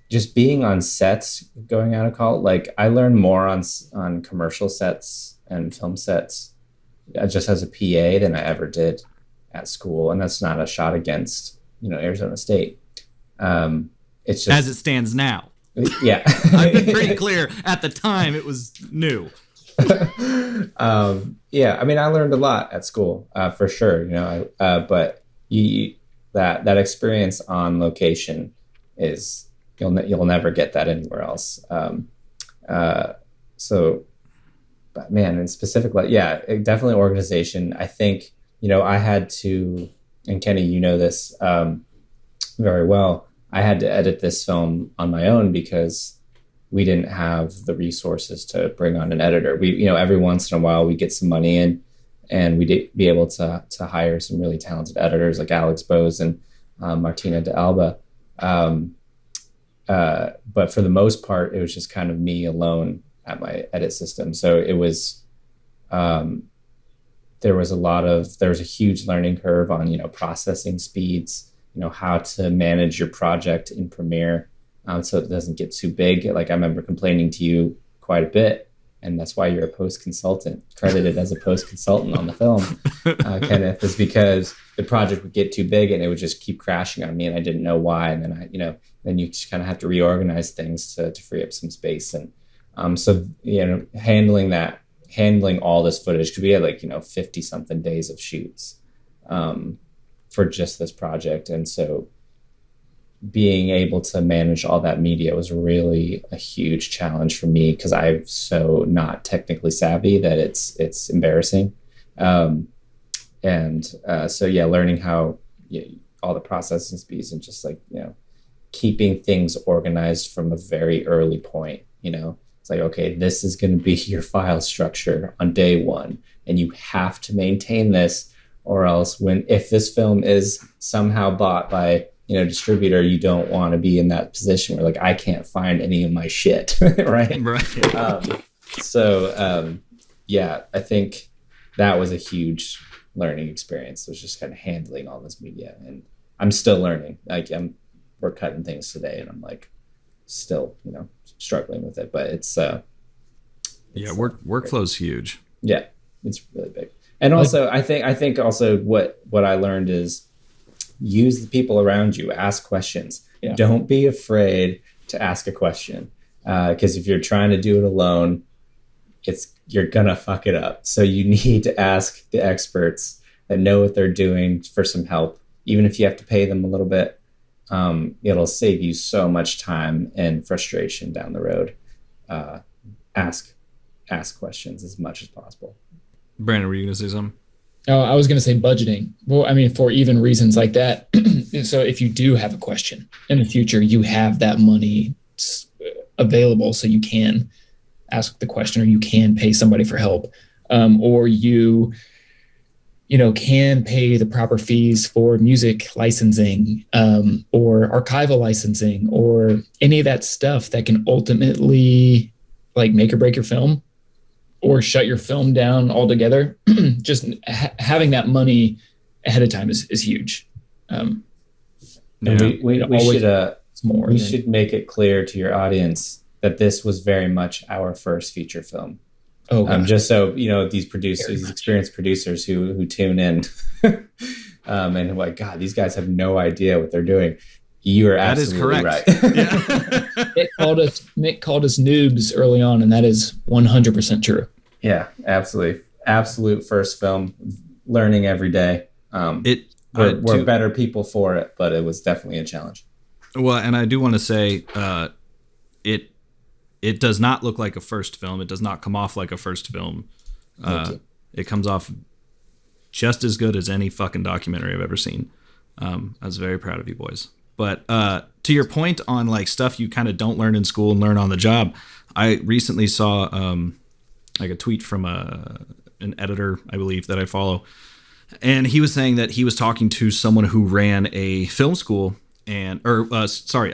just being on sets, going out of college, like I learned more on commercial sets and film sets just as a PA than I ever did at school, and that's not a shot against Arizona State. It's just as it stands now. Yeah, I've been pretty clear. At the time, it was new. Yeah, I mean, I learned a lot at school for sure. But that experience on location is you'll never get that anywhere else. So, but man, in specific, like, yeah, definitely organization. I think I had to, and Kenny, you know this very well. I had to edit this film on my own because we didn't have the resources to bring on an editor. We, every once in a while we get some money in and we'd be able to hire some really talented editors like Alex Bose and Martina de Alba. But for the most part, it was just kind of me alone at my edit system. So it was, there was a huge learning curve on, processing speeds, how to manage your project in Premiere. So it doesn't get too big. Like I remember complaining to you quite a bit, and that's why you're a post consultant, credited as a post consultant on the film, Kenneth, is because the project would get too big and it would just keep crashing on me, and I didn't know why. And then then you just kind of have to reorganize things to free up some space. And so handling all this footage, because we had 50 something days of shoots for just this project, and so being able to manage all that media was really a huge challenge for me because I'm so not technically savvy that it's embarrassing. So learning how all the processing speeds and just keeping things organized from a very early point. It's like, okay, this is going to be your file structure on day one, and you have to maintain this, or else if this film is somehow bought by distributor, you don't want to be in that position where I can't find any of my shit. Right. I think that was a huge learning experience. It was just kind of handling all this media, and I'm still learning. We're cutting things today, and I'm still, struggling with it, but it's workflow's huge. Yeah, it's really big. And also I think also what I learned is use the people around you, ask questions. Yeah. Don't be afraid to ask a question. Because if you're trying to do it alone, you're gonna fuck it up. So you need to ask the experts that know what they're doing for some help. Even if you have to pay them a little bit, it'll save you so much time and frustration down the road. Ask questions as much as possible. Brandon, were you gonna say something? Oh, I was going to say budgeting. Well, I mean, for even reasons like that. So if you do have a question in the future, you have that money available so you can ask the question, or you can pay somebody for help, or you can pay the proper fees for music licensing, or archival licensing, or any of that stuff that can ultimately make or break your film, or shut your film down altogether. Just having that money ahead of time is huge. We should make it clear to your audience that this was very much our first feature film. Just so these producers, these experienced producers who tune in, and God, these guys have no idea what they're doing. You are absolutely right. Mick called us noobs early on, and that is 100% true. Yeah, absolutely. Absolute first film, learning every day. We're better people for it, but it was definitely a challenge. Well, and I do want to say, it does not look like a first film. It does not come off like a first film. It comes off just as good as any fucking documentary I've ever seen. I was very proud of you boys. But to your point on like stuff you kind of don't learn in school and learn on the job, I recently saw like a tweet from an editor, I believe, that I follow. And he was saying that he was talking to someone who ran a film school a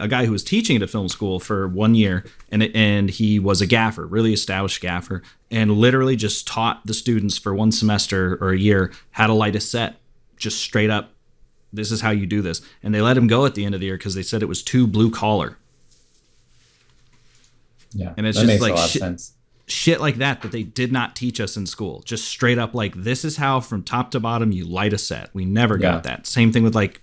guy who was teaching at a film school for 1 year, and he was a gaffer, really established gaffer, and literally just taught the students for 1 semester or a year how to light a set, just straight up. This is how you do this. And they let him go at the end of the year because they said it was too blue collar. Yeah, and it's that just makes like a lot of sense. Shit like that they did not teach us in school. Just straight up like, this is how from top to bottom you light a set. We never got that. Same thing with like,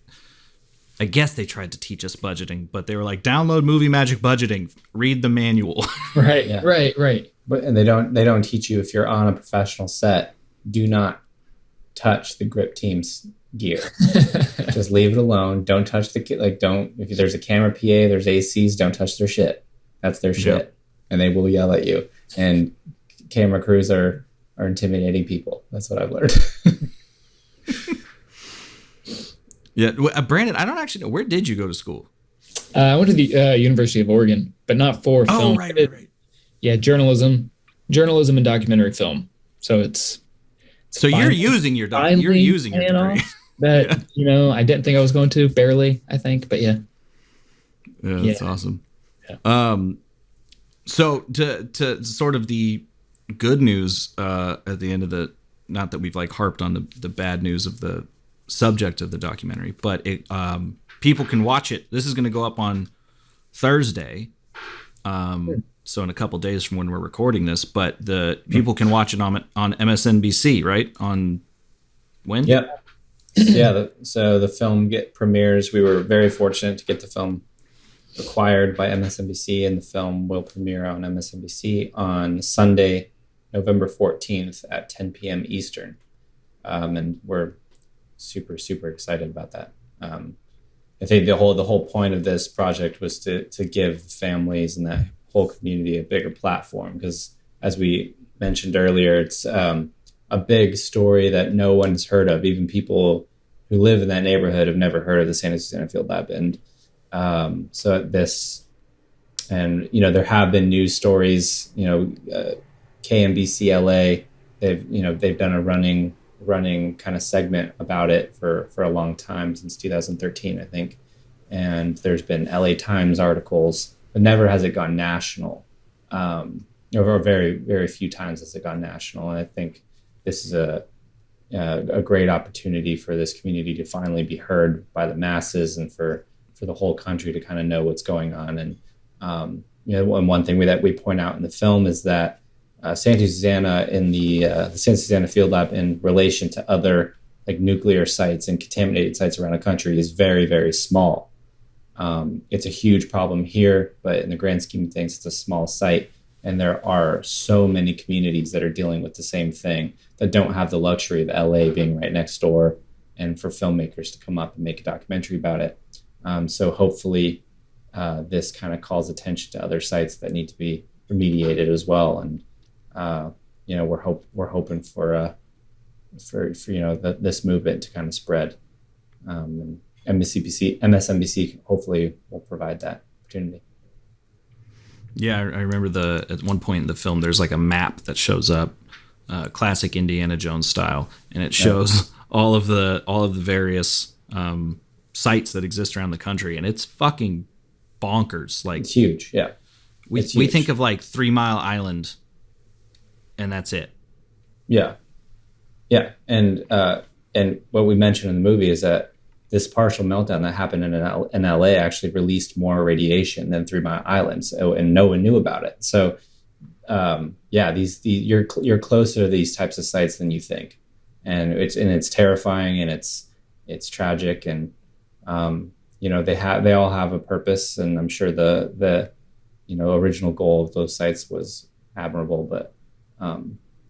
I guess they tried to teach us budgeting, but they were like, download Movie Magic budgeting, read the manual. Right. But and they don't teach you, if you're on a professional set, do not touch the grip team's gear. Just leave it alone. Don't touch if there's a camera PA, there's ACs, don't touch their shit. That's their shit. Yep. And they will yell at you. And camera crews are intimidating people. That's what I've learned. Yeah, Brandon, I don't actually know. Where did you go to school? I went to the University of Oregon, but not for film. Oh, right. Yeah, journalism and documentary film. So it's so you're using your degree. That I didn't think I was going to, barely, I think, but yeah. Yeah, that's awesome. Yeah. So to sort of the good news at the end of the, not that we've like harped on the bad news of the subject of the documentary, but it people can watch it. This is going to go up on Thursday, so in a couple days from when we're recording this. But the people can watch it on MSNBC, right? On when? Yep. Yeah. So the film premieres. We were very fortunate to get the film acquired by MSNBC, and the film will premiere on MSNBC on Sunday, November 14th at 10 p.m. Eastern, and we're super, super excited about that. I think the whole point of this project was to give families and that whole community a bigger platform, because as we mentioned earlier, it's a big story that no one's heard of. Even people who live in that neighborhood have never heard of the Santa Susana Field Lab. And there have been news stories, KMBC LA, they've done a running kind of segment about it for a long time, since 2013, I think. And there's been LA Times articles, but never has it gone national. Or very, very few times has it gone national. And I think this is a great opportunity for this community to finally be heard by the masses, and for the whole country to kind of know what's going on. And one thing that we point out in the film is that Santa Susana in the Santa Susana Field Lab, in relation to other like nuclear sites and contaminated sites around the country, is very, very small. It's a huge problem here, but in the grand scheme of things, it's a small site. And there are so many communities that are dealing with the same thing, that don't have the luxury of LA being right next door, and for filmmakers to come up and make a documentary about it. So hopefully this kind of calls attention to other sites that need to be remediated as well. And we're hoping for this movement to kind of spread. And MSNBC hopefully will provide that opportunity. Yeah, I remember at one point in the film, there's like a map that shows up, classic Indiana Jones style, and it shows all of the various sites that exist around the country, and it's fucking bonkers. Like, it's huge. Yeah, we think of like 3 Mile Island, and that's it. Yeah, and what we mentioned in the movie is that this partial meltdown that happened in LA actually released more radiation than 3 Mile Island, and no one knew about it. So, you're closer to these types of sites than you think, and it's terrifying, and it's tragic, and they all have a purpose, and I'm sure the original goal of those sites was admirable, but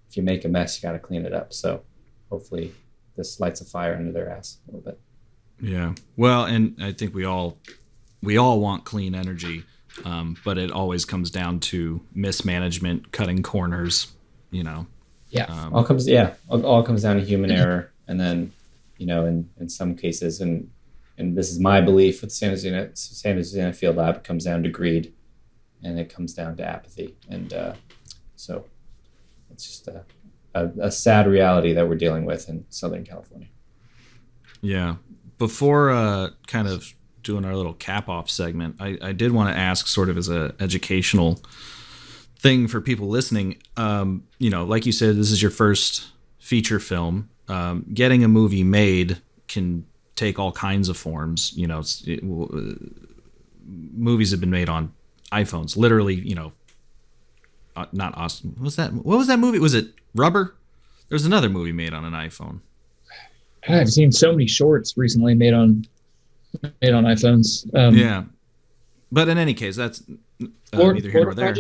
if you make a mess, you got to clean it up. So hopefully this lights a fire under their ass a little bit. Yeah. Well, and I think we all want clean energy, but it always comes down to mismanagement, cutting corners, Yeah. All comes down to human error, and then, in some cases, and and this is my belief with San Jose Field Lab, it comes down to greed, and it comes down to apathy. And so it's just a sad reality that we're dealing with in Southern California. Yeah. Before kind of doing our little cap-off segment, I did want to ask, sort of as an educational thing for people listening, like you said, this is your first feature film. Getting a movie made can take all kinds of forms. Movies have been made on iPhones, literally. Not Austin. What was that movie? Was it Rubber? There's another movie made on an iPhone. I've seen so many shorts recently made on iPhones. Yeah, but in any case, that's neither here nor there.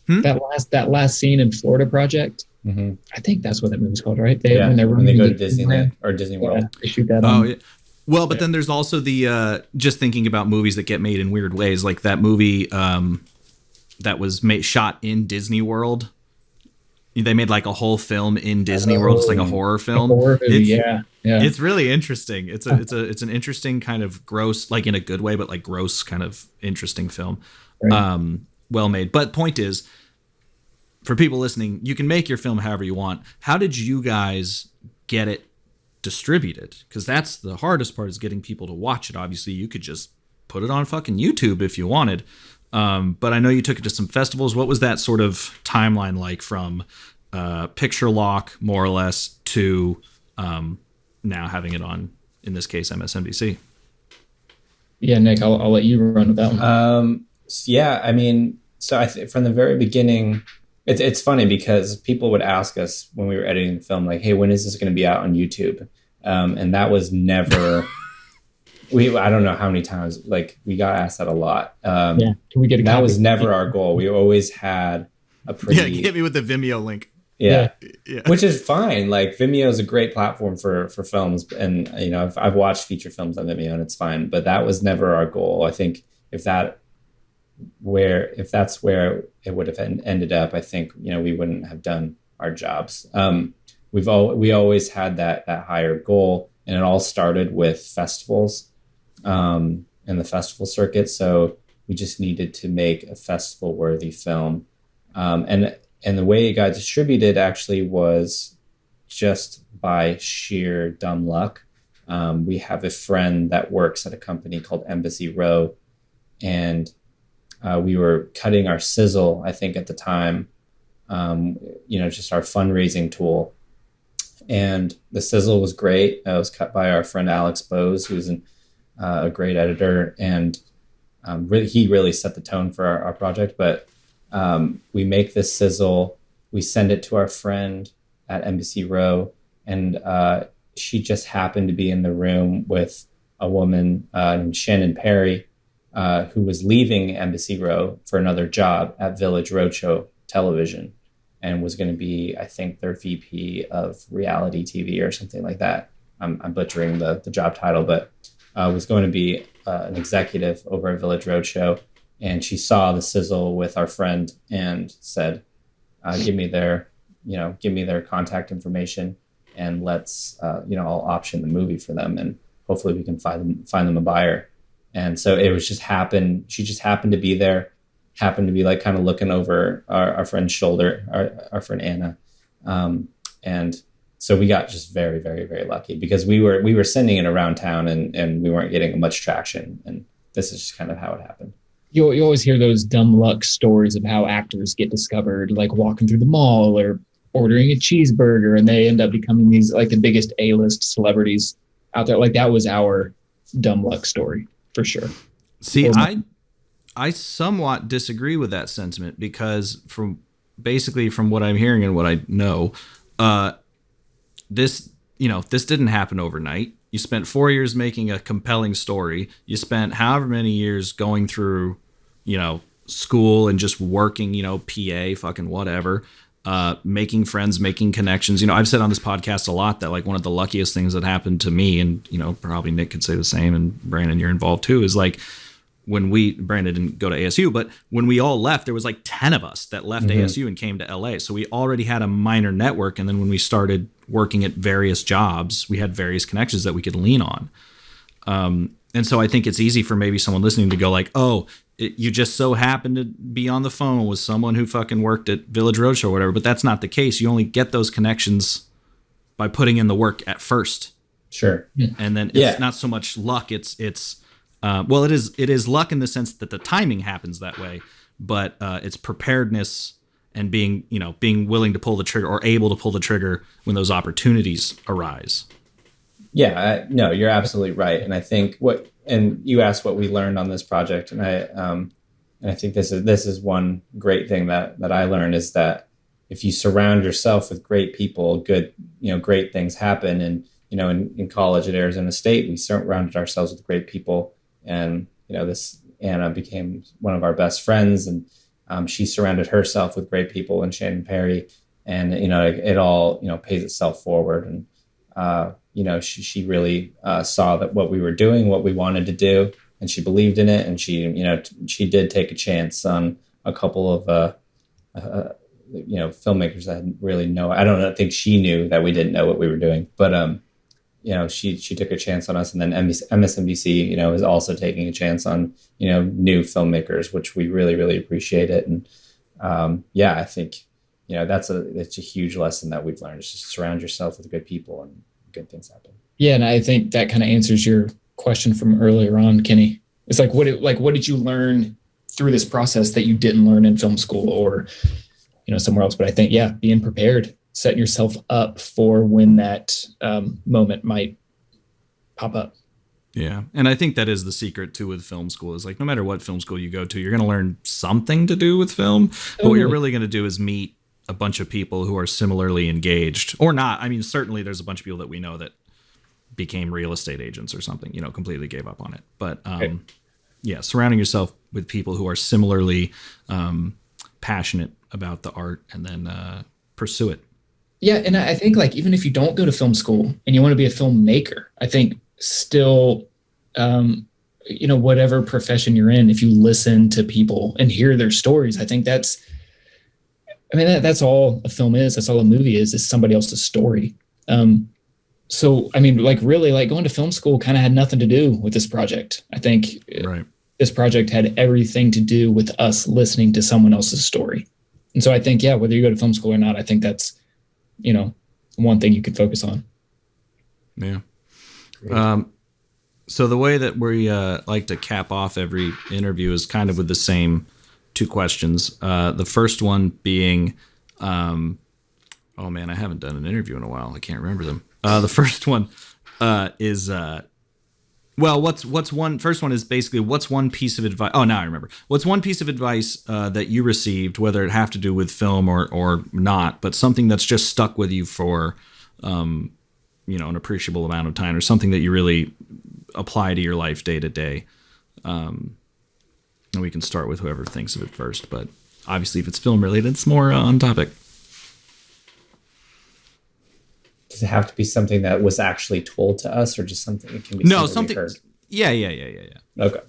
That last scene in Florida Project. Mm-hmm. I think that's what that movie's called, right? When they go to Disneyland or Disney World. They shoot that on. Oh, yeah. Well, but then there's also the just thinking about movies that get made in weird ways, like that movie that was shot in Disney World. They made like a whole film in Disney World. It's like a horror film. Yeah. It's really interesting. It's an interesting kind of gross, like in a good way, but like gross kind of interesting film. Right. Well made. But point is, for people listening, you can make your film however you want. How did you guys get it distributed? Because that's the hardest part, is getting people to watch it. Obviously, you could just put it on fucking YouTube if you wanted. But I know you took it to some festivals. What was that sort of timeline like from picture lock, more or less, to now having it on, in this case, MSNBC? Yeah, Nick, I'll let you run with that one. So from the very beginning, it's funny because people would ask us when we were editing the film, like, hey, when is this going to be out on YouTube? And that was never... I don't know how many times, like, we got asked that a lot. Can we get a that copy? was never our goal. We always had a pretty... Yeah, hit me with the Vimeo link. Yeah. Which is fine. Like, Vimeo is a great platform for films. And, I've watched feature films on Vimeo and it's fine. But that was never our goal. I think if that's where it would have ended up, I think, we wouldn't have done our jobs. We always had that higher goal. And it all started with festivals. And the festival circuit, so we just needed to make a festival-worthy film, and the way it got distributed actually was just by sheer dumb luck. We have a friend that works at a company called Embassy Row, and we were cutting our sizzle, I think at the time, just our fundraising tool, and the sizzle was great. It was cut by our friend Alex Bose, who's a great editor, and he really set the tone for our project. But we make this sizzle, we send it to our friend at Embassy Row, and she just happened to be in the room with a woman named Shannon Perry, who was leaving Embassy Row for another job at Village Roadshow Television, and was going to be, I think, their VP of reality TV or something like that. I'm butchering the job title, but was going to be an executive over at Village Roadshow, and she saw the sizzle with our friend and said, "Give me their contact information, and let's, I'll option the movie for them, and hopefully we can find them a buyer." And so it was just happened. She just happened to be there, happened to be like kind of looking over our friend's shoulder, our friend Anna, and so we got just very, very, very lucky because we were sending it around town and we weren't getting much traction. And this is just kind of how it happened. You always hear those dumb luck stories of how actors get discovered, like walking through the mall or ordering a cheeseburger, and they end up becoming these like the biggest A-list celebrities out there. Like that was our dumb luck story for sure. See, I somewhat disagree with that sentiment because from what I'm hearing and what I know, this didn't happen overnight. You spent 4 years making a compelling story. You spent however many years going through, school and just working, PA, fucking whatever, making friends, making connections. I've said on this podcast a lot that like one of the luckiest things that happened to me, and, probably Nick could say the same, and Brandon, you're involved too, is like when Brandon didn't go to ASU, but when we all left, there was like 10 of us that left ASU and came to LA. So we already had a minor network. And then when we started working at various jobs, we had various connections that we could lean on. And so I think it's easy for maybe someone listening to go like, oh, you just so happen to be on the phone with someone who fucking worked at Village Roadshow or whatever. But that's not the case. You only get those connections by putting in the work at first. Sure. And then it's not so much luck. It is luck in the sense that the timing happens that way, but it's preparedness and being willing to pull the trigger or able to pull the trigger when those opportunities arise. Yeah, no, you're absolutely right. And I think and you asked what we learned on this project, and I think this is one great thing that I learned is that if you surround yourself with great people, great things happen. And in college at Arizona State, we surrounded ourselves with great people, and this Anna became one of our best friends, and she surrounded herself with great people and Shannon Perry, and it all pays itself forward. And she really saw that what we were doing, what we wanted to do, and she believed in it. And she did take a chance on a couple of filmmakers that didn't really know. I don't think she knew that we didn't know what we were doing, but she took a chance on us. And then MSNBC is also taking a chance on new filmmakers, which we really, really appreciate it. And I think it's a huge lesson that we've learned, is just surround yourself with good people and good things happen. Yeah, and I think that kind of answers your question from earlier on, Kenny. It's like what did you learn through this process that you didn't learn in film school or somewhere else? But I think being prepared, setting yourself up for when that moment might pop up. Yeah, and I think that is the secret too with film school, is like no matter what film school you go to, you're going to learn something to do with film. But what you're really going to do is meet a bunch of people who are similarly engaged or not. I mean, certainly there's a bunch of people that we know that became real estate agents or something, completely gave up on it. But surrounding yourself with people who are similarly passionate about the art, and then pursue it. Yeah, and I think like even if you don't go to film school and you want to be a filmmaker, I think still, whatever profession you're in, if you listen to people and hear their stories, I think that's all a film is. That's all a movie is somebody else's story. So, I mean, like really, like going to film school kind of had nothing to do with this project. I think this project had everything to do with us listening to someone else's story. And so I think, whether you go to film school or not, I think that's, one thing you could focus on. Yeah. So the way that we like to cap off every interview is kind of with the same two questions. The first one being, oh man, I haven't done an interview in a while. I can't remember them. The first one is, first one is basically what's one piece of advice? Oh, now I remember. What's one piece of advice that you received, whether it have to do with film or not, but something that's just stuck with you for, an appreciable amount of time, or something that you really apply to your life day to day. And we can start with whoever thinks of it first, but obviously if it's film related, it's more on topic. Does it have to be something that was actually told to us, or just something it can be? No, something. Heard? Yeah. Okay.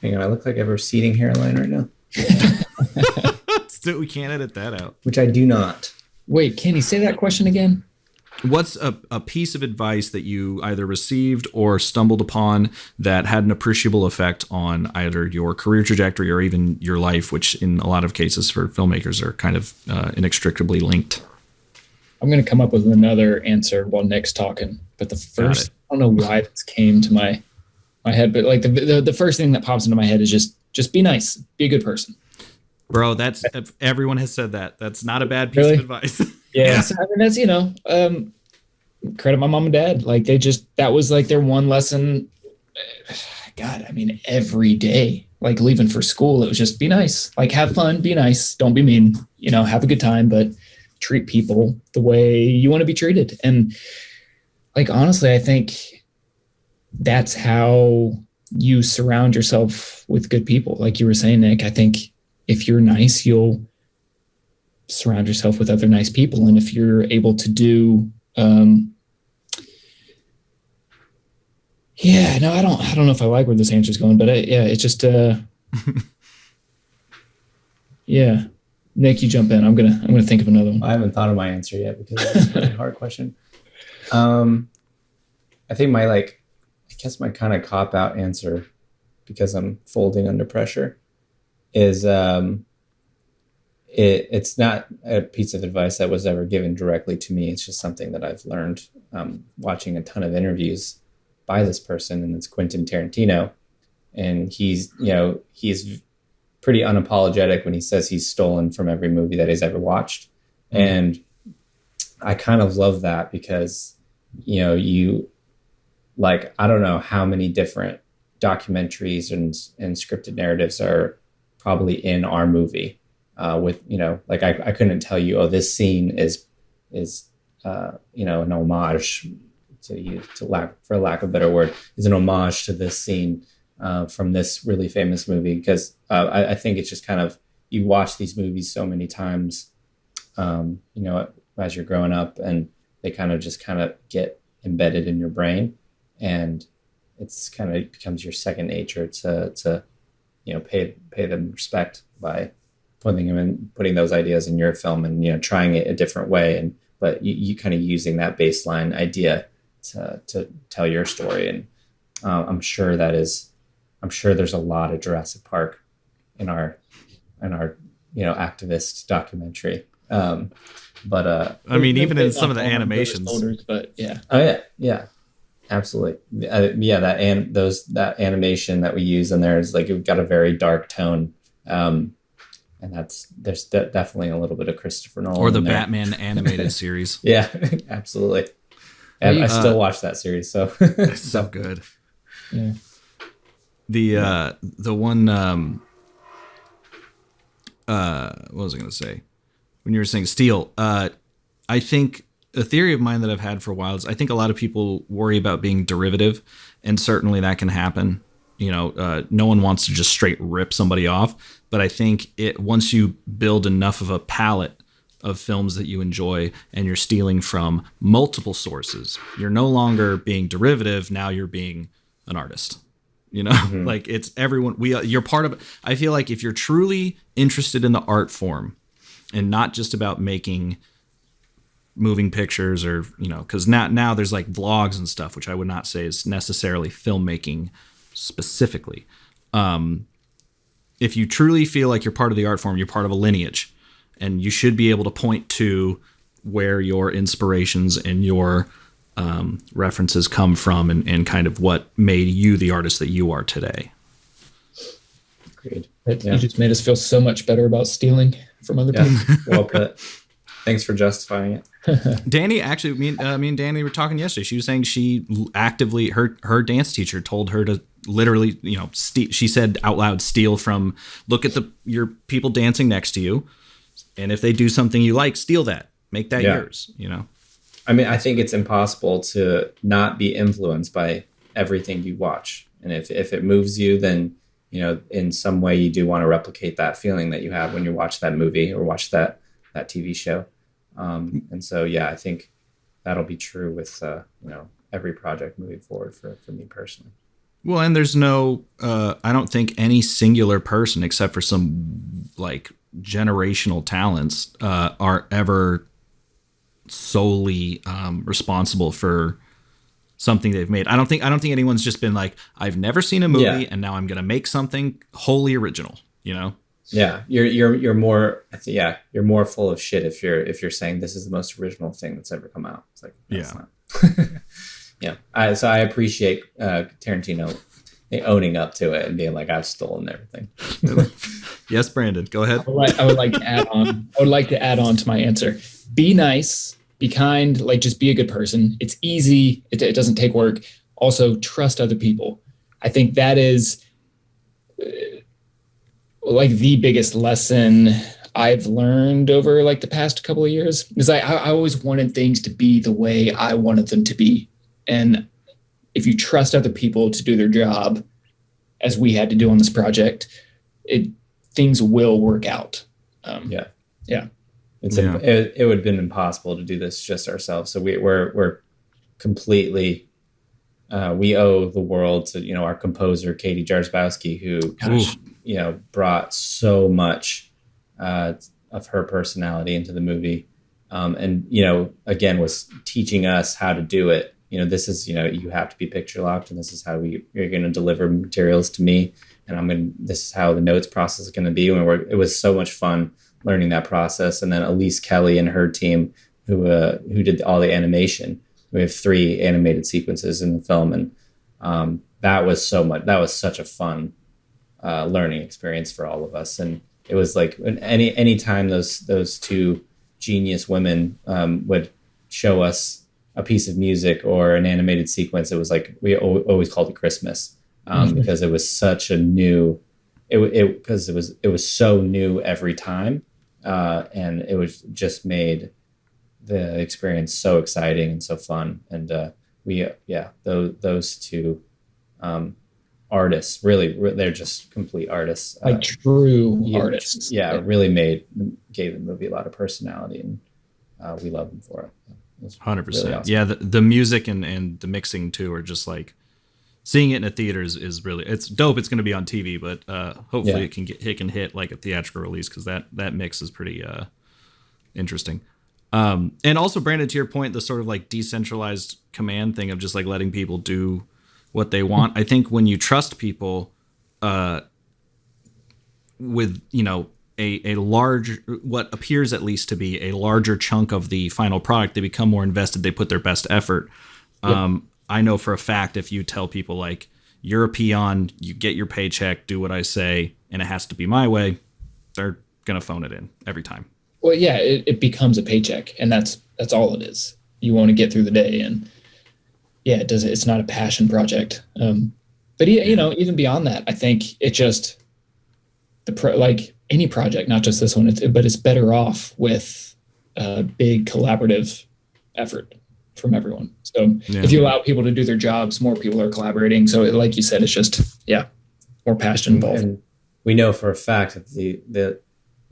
Hang on, I look like I have a receding hairline right now. We can't edit that out. Which I do not. Wait, can you say that question again? What's a piece of advice that you either received or stumbled upon that had an appreciable effect on either your career trajectory or even your life, which in a lot of cases for filmmakers are kind of inextricably linked? I'm going to come up with another answer while Nick's talking. But the first, I don't know why this came to my head, but like the first thing that pops into my head is just be nice, be a good person. Bro, everyone has said that. That's not a bad piece of advice. Yeah. So, I mean, that's, credit my mom and dad. Like that was like their one lesson. God, I mean, every day, like leaving for school, it was just be nice, like have fun, be nice. Don't be mean, have a good time, but treat people the way you want to be treated. And like, honestly, I think that's how you surround yourself with good people. Like you were saying, Nick, I think if you're nice, you'll surround yourself with other nice people. And if you're able to do, I don't know if I like where this answer is going, but it's just, yeah. Nick, you jump in. I'm gonna think of another one. I haven't thought of my answer yet because it's a really hard question. I think my guess my kind of cop out answer, because I'm folding under pressure, is it's not a piece of advice that was ever given directly to me. It's just something that I've learned watching a ton of interviews by this person, and it's Quentin Tarantino. And he's pretty unapologetic when he says he's stolen from every movie that he's ever watched. Mm-hmm. And I kind of love that because, you like, I don't know how many different documentaries and scripted narratives are probably in our movie. With, like I couldn't tell you, oh, this scene is an homage for lack of a better word, is an homage to this scene from this really famous movie. Because I think it's just kind of, you watch these movies so many times, as you're growing up, and they kind of get embedded in your brain, and it's kind of becomes your second nature to pay them respect by putting those ideas in your film, and trying it a different way, but you kind of using that baseline idea to tell your story. And I'm sure there's a lot of Jurassic Park in our activist documentary. But I mean, even in some of the animations, but yeah. Oh yeah, absolutely. That animation that we use in there is like, we've got a very dark tone. And there's definitely a little bit of Christopher Nolan. Or the Batman animated series. Yeah, absolutely. I still watch that series, so it's so good. Yeah. The one what was I going to say? When you were saying steel, I think a theory of mine that I've had for a while is, I think a lot of people worry about being derivative, and certainly that can happen. No one wants to just straight rip somebody off, but I think once you build enough of a palette of films that you enjoy, and you're stealing from multiple sources, you're no longer being derivative. Now you're being an artist. Mm-hmm. Like, it's everyone. You're part of it. I feel like if you're truly interested in the art form, and not just about making moving pictures, or because now there's like vlogs and stuff, which I would not say is necessarily filmmaking specifically. If you truly feel like you're part of the art form, you're part of a lineage, and you should be able to point to where your inspirations and your references come from, and kind of what made you the artist that you are today. Agreed. You just made us feel so much better about stealing from other people. Well put. Thanks for justifying it. Danny, actually, me and Danny were talking yesterday. She was saying she actively, her dance teacher told her to literally, she said out loud, steal from, look at your people dancing next to you, and if they do something you like, steal that, make that yours. I mean, I think it's impossible to not be influenced by everything you watch, and if it moves you, then in some way you do want to replicate that feeling that you have when you watch that movie or watch that TV show. And so, yeah, I think that'll be true with, every project moving forward for me personally. Well, and there's no, I don't think any singular person, except for some like generational talents, are ever solely responsible for something they've made. I don't think anyone's just been like, I've never seen a movie and now I'm going to make something wholly original, Yeah, you're more. You're more full of shit if you're saying this is the most original thing that's ever come out. It's like, that's not. Yeah. So I appreciate Tarantino owning up to it and being like, I've stolen everything. Yes, Brandon, go ahead. I would like to add on. I would like to add on to my answer. Be nice, be kind, like just be a good person. It's easy. It doesn't take work. Also, trust other people. I think that is like the biggest lesson I've learned over like the past couple of years, because I always wanted things to be the way I wanted them to be. And if you trust other people to do their job, as we had to do on this project, things will work out. Yeah. It would have been impossible to do this just ourselves. So we're completely, we owe the world to, our composer, Katie Jarzbowski, who, brought so much of her personality into the movie. And, again, was teaching us how to do it this is, you have to be picture locked, and this is how you're going to deliver materials to me, and this is how the notes process is going to be. And it was so much fun learning that process. And then Elise Kelly and her team, who did all the animation. We have 3 animated sequences in the film, and that was such a fun learning experience for all of us. And it was like any time those 2 genius women would show us a piece of music or an animated sequence, it was like we always called it Christmas, because it was such a new, because it was so new every time, and it was just made the experience so exciting and so fun. And those 2 artists, really, they're just complete artists, like true artists. Really gave the movie a lot of personality, and we love them for it. 100%. Really awesome. Yeah, the music and the mixing too are just like, seeing it in a theater is really, it's dope. It's going to be on TV, but hopefully it can hit like a theatrical release, because that mix is pretty interesting. And also, Brandon, to your point, the sort of like decentralized command thing of just like letting people do what they want. I think when you trust people with, a large, what appears at least to be a larger chunk of the final product, they become more invested. They put their best effort. Yep. I know for a fact, if you tell people like, you're a peon, you get your paycheck, do what I say, and it has to be my way, they're going to phone it in every time. Well, yeah, it becomes a paycheck, and that's all it is. You want to get through the day, and it's not a passion project. But even beyond that, I think it just like any project, not just this one, but it's better off with a big collaborative effort from everyone. So if you allow people to do their jobs, more people are collaborating. So like you said, it's just, more passion involved. And we know for a fact that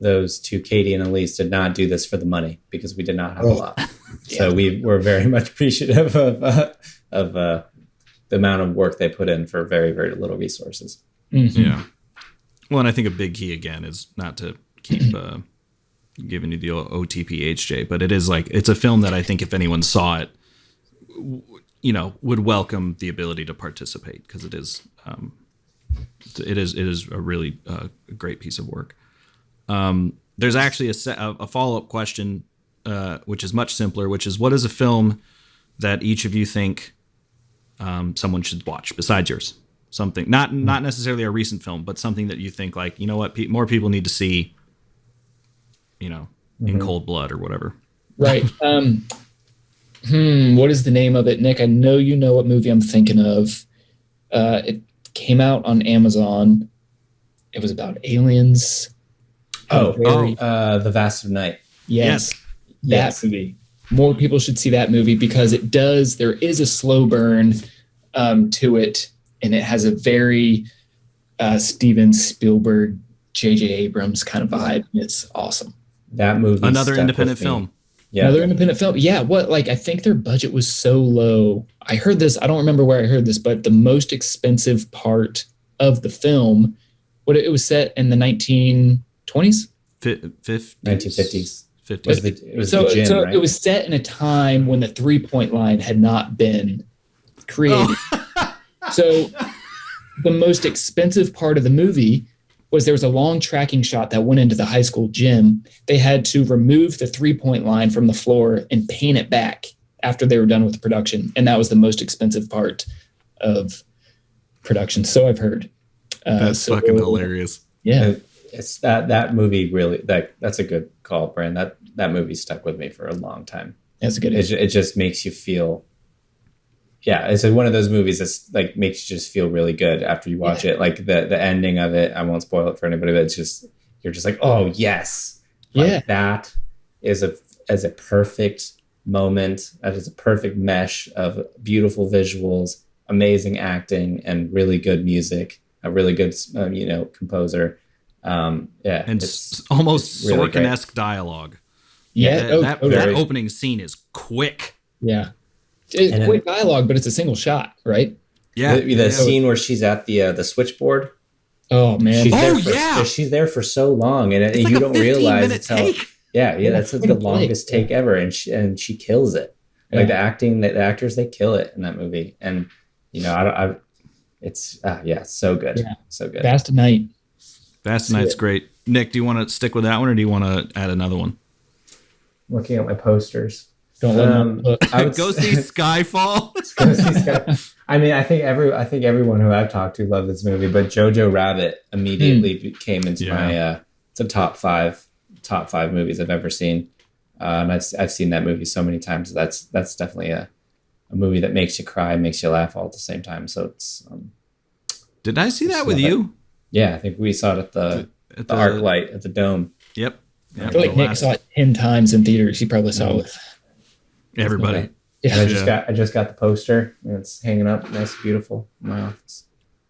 those 2, Katie and Elise, did not do this for the money, because we did not have a lot. So we were very much appreciative of the amount of work they put in for very, very little resources. Mm-hmm. Yeah. Well, and I think a big key, again, is not to keep giving you the OTPHJ, but it is like, it's a film that I think if anyone saw it, would welcome the ability to participate, because it is a really great piece of work. There's actually a follow-up question, which is much simpler, which is, what is a film that each of you think someone should watch besides yours? Something not necessarily a recent film, but something that you think like, what, more people need to see, in cold blood or whatever. Right. What is the name of it, Nick? I know you know what movie I'm thinking of. It came out on Amazon. It was about aliens. The Vast of Night. Yes. That movie. More people should see that movie, because there is a slow burn to it, and it has a very Steven Spielberg, J.J. Abrams kind of vibe. It's awesome. That movie. Another independent film. Yeah. Another independent film. Yeah. I think their budget was so low. I heard this. I don't remember where I heard this, but the most expensive part of the film, it was set in the 1920s? 1950s. 50s. It was the gym, right? It was set in a time when the 3-point line had not been created. So the most expensive part of the movie was there was a long tracking shot that went into the high school gym. They had to remove the 3-point line from the floor and paint it back after they were done with the production. And that was the most expensive part of production. So I've heard. That's fucking hilarious. Yeah. It's that movie really, that's a good call, Brand. That movie stuck with me for a long time. That's a good. It just makes you feel. Yeah, it's one of those movies that's like makes you just feel really good after you watch it. Like the ending of it, I won't spoil it for anybody, but it's just, you're just like, oh yes, like that is a perfect moment. That is a perfect mesh of beautiful visuals, amazing acting, and really good music. A really good, composer. And it's almost really Sorkin-esque dialogue. Yeah, that opening scene is quick. Yeah. It's quick dialogue, but it's a single shot, right? Yeah. The scene where she's at the switchboard. Oh man. She's there for so long, and you don't realize it's how. Yeah, that's the longest take ever, and she kills it. Like the acting, the actors, they kill it in that movie. And it's so good, so good. Vast Night. Vast Night's great. Nick, do you want to stick with that one, or do you want to add another one? Looking at my posters. Don't let them Go see Skyfall. Go see Skyfall. I mean, I think everyone who I've talked to loved this movie, but Jojo Rabbit immediately came into my it's a top five movies I've ever seen, and I've seen that movie so many times. That's definitely a movie that makes you cry, makes you laugh all at the same time. So it's. Did I see that with you? Yeah, I think we saw it at the ArcLight at the Dome. Yep. I feel like Nick saw it 10 times in theaters. He probably saw it with everybody. Yeah. I just got the poster, and it's hanging up nice and beautiful in my office.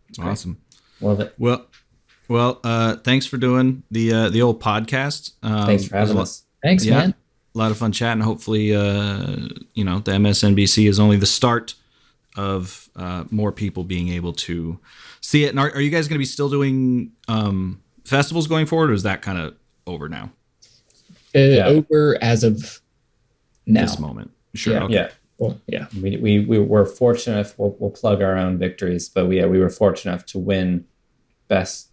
It's awesome. Love it. Well, thanks for doing the old podcast. Thanks for having us. Thanks, man. A lot of fun chatting. Hopefully, the MSNBC is only the start of more people being able to see it. And are you guys going to be still doing festivals going forward, or is that kind of over now? Over as of now. This moment. Sure. Yeah. Okay. Yeah. Well, yeah. We were fortunate. We'll plug our own victories, but we were fortunate enough to win best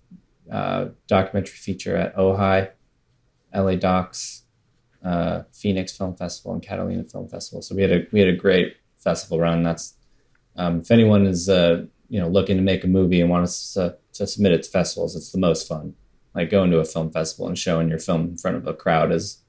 documentary feature at Ojai, LA Docs, Phoenix Film Festival, and Catalina Film Festival. So we had a great festival run. That's if anyone is looking to make a movie and wants to submit it to festivals, it's the most fun. Like going to a film festival and showing your film in front of a crowd is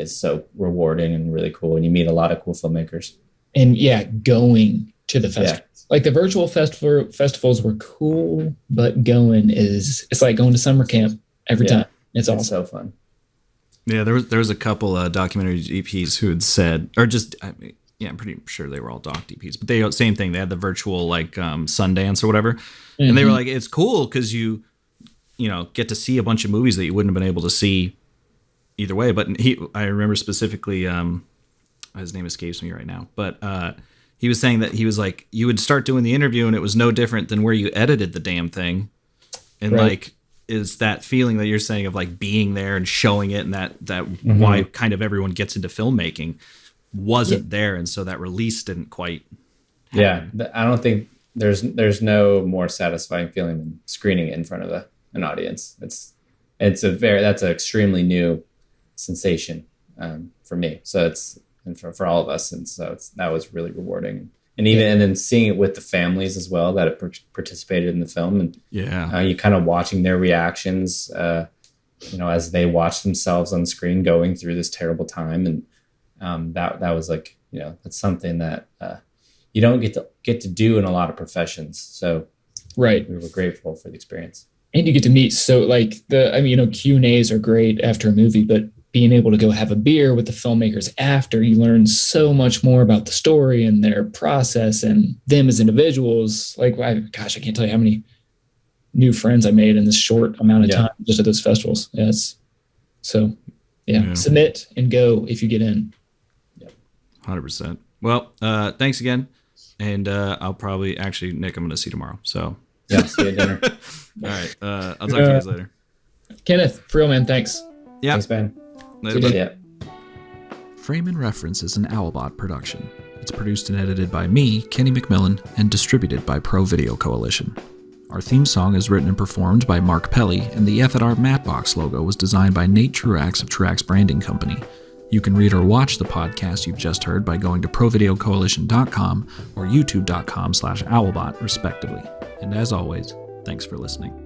so rewarding and really cool. And you meet a lot of cool filmmakers. And going to the festival. Like the virtual festivals were cool, but it's like going to summer camp every time. It's awesome. So fun. Yeah, there was a couple documentary DPs who had said, or just, I'm pretty sure they were all doc DPs, but same thing. They had the virtual Sundance or whatever, and they were like, it's cool because you get to see a bunch of movies that you wouldn't have been able to see either way. But I remember specifically, his name escapes me right now, but he was saying that he was like, you would start doing the interview and it was no different than where you edited the damn thing. And is that feeling that you're saying of like being there and showing it, and that why kind of everyone gets into filmmaking wasn't there. And so that release didn't quite happen. Yeah. I don't think there's no more satisfying feeling than screening it in front of an audience. That's an extremely new sensation for me. So and for all of us. And so that was really rewarding. And and then seeing it with the families as well that participated in the film, and you kind of watching their reactions, as they watch themselves on screen going through this terrible time. And that was like, that's something that you don't get to do in a lot of professions. So we were grateful for the experience. And you get to meet Q&As are great after a movie, but being able to go have a beer with the filmmakers after, you learn so much more about the story and their process and them as individuals. Like, I can't tell you how many new friends I made in this short amount of time just at those festivals. Yes. So, submit and go if you get in. 100%. Well, thanks again. And I'll probably Nick, I'm going to see you tomorrow. So see you at dinner. All right. I'll talk to you guys later. Kenneth, for real, man. Thanks. Yeah. Thanks, man. Later, Frame and Reference is an Owlbot production. It's produced and edited by me, Kenny McMillan, and distributed by Pro Video Coalition. Our theme song is written and performed by Mark Pelly, and the F@R Matbox logo was designed by Nate Truax of Truax Branding Company. You can read or watch the podcast you've just heard by going to provideocoalition.com or youtube.com/owlbot, respectively. And as always, thanks for listening.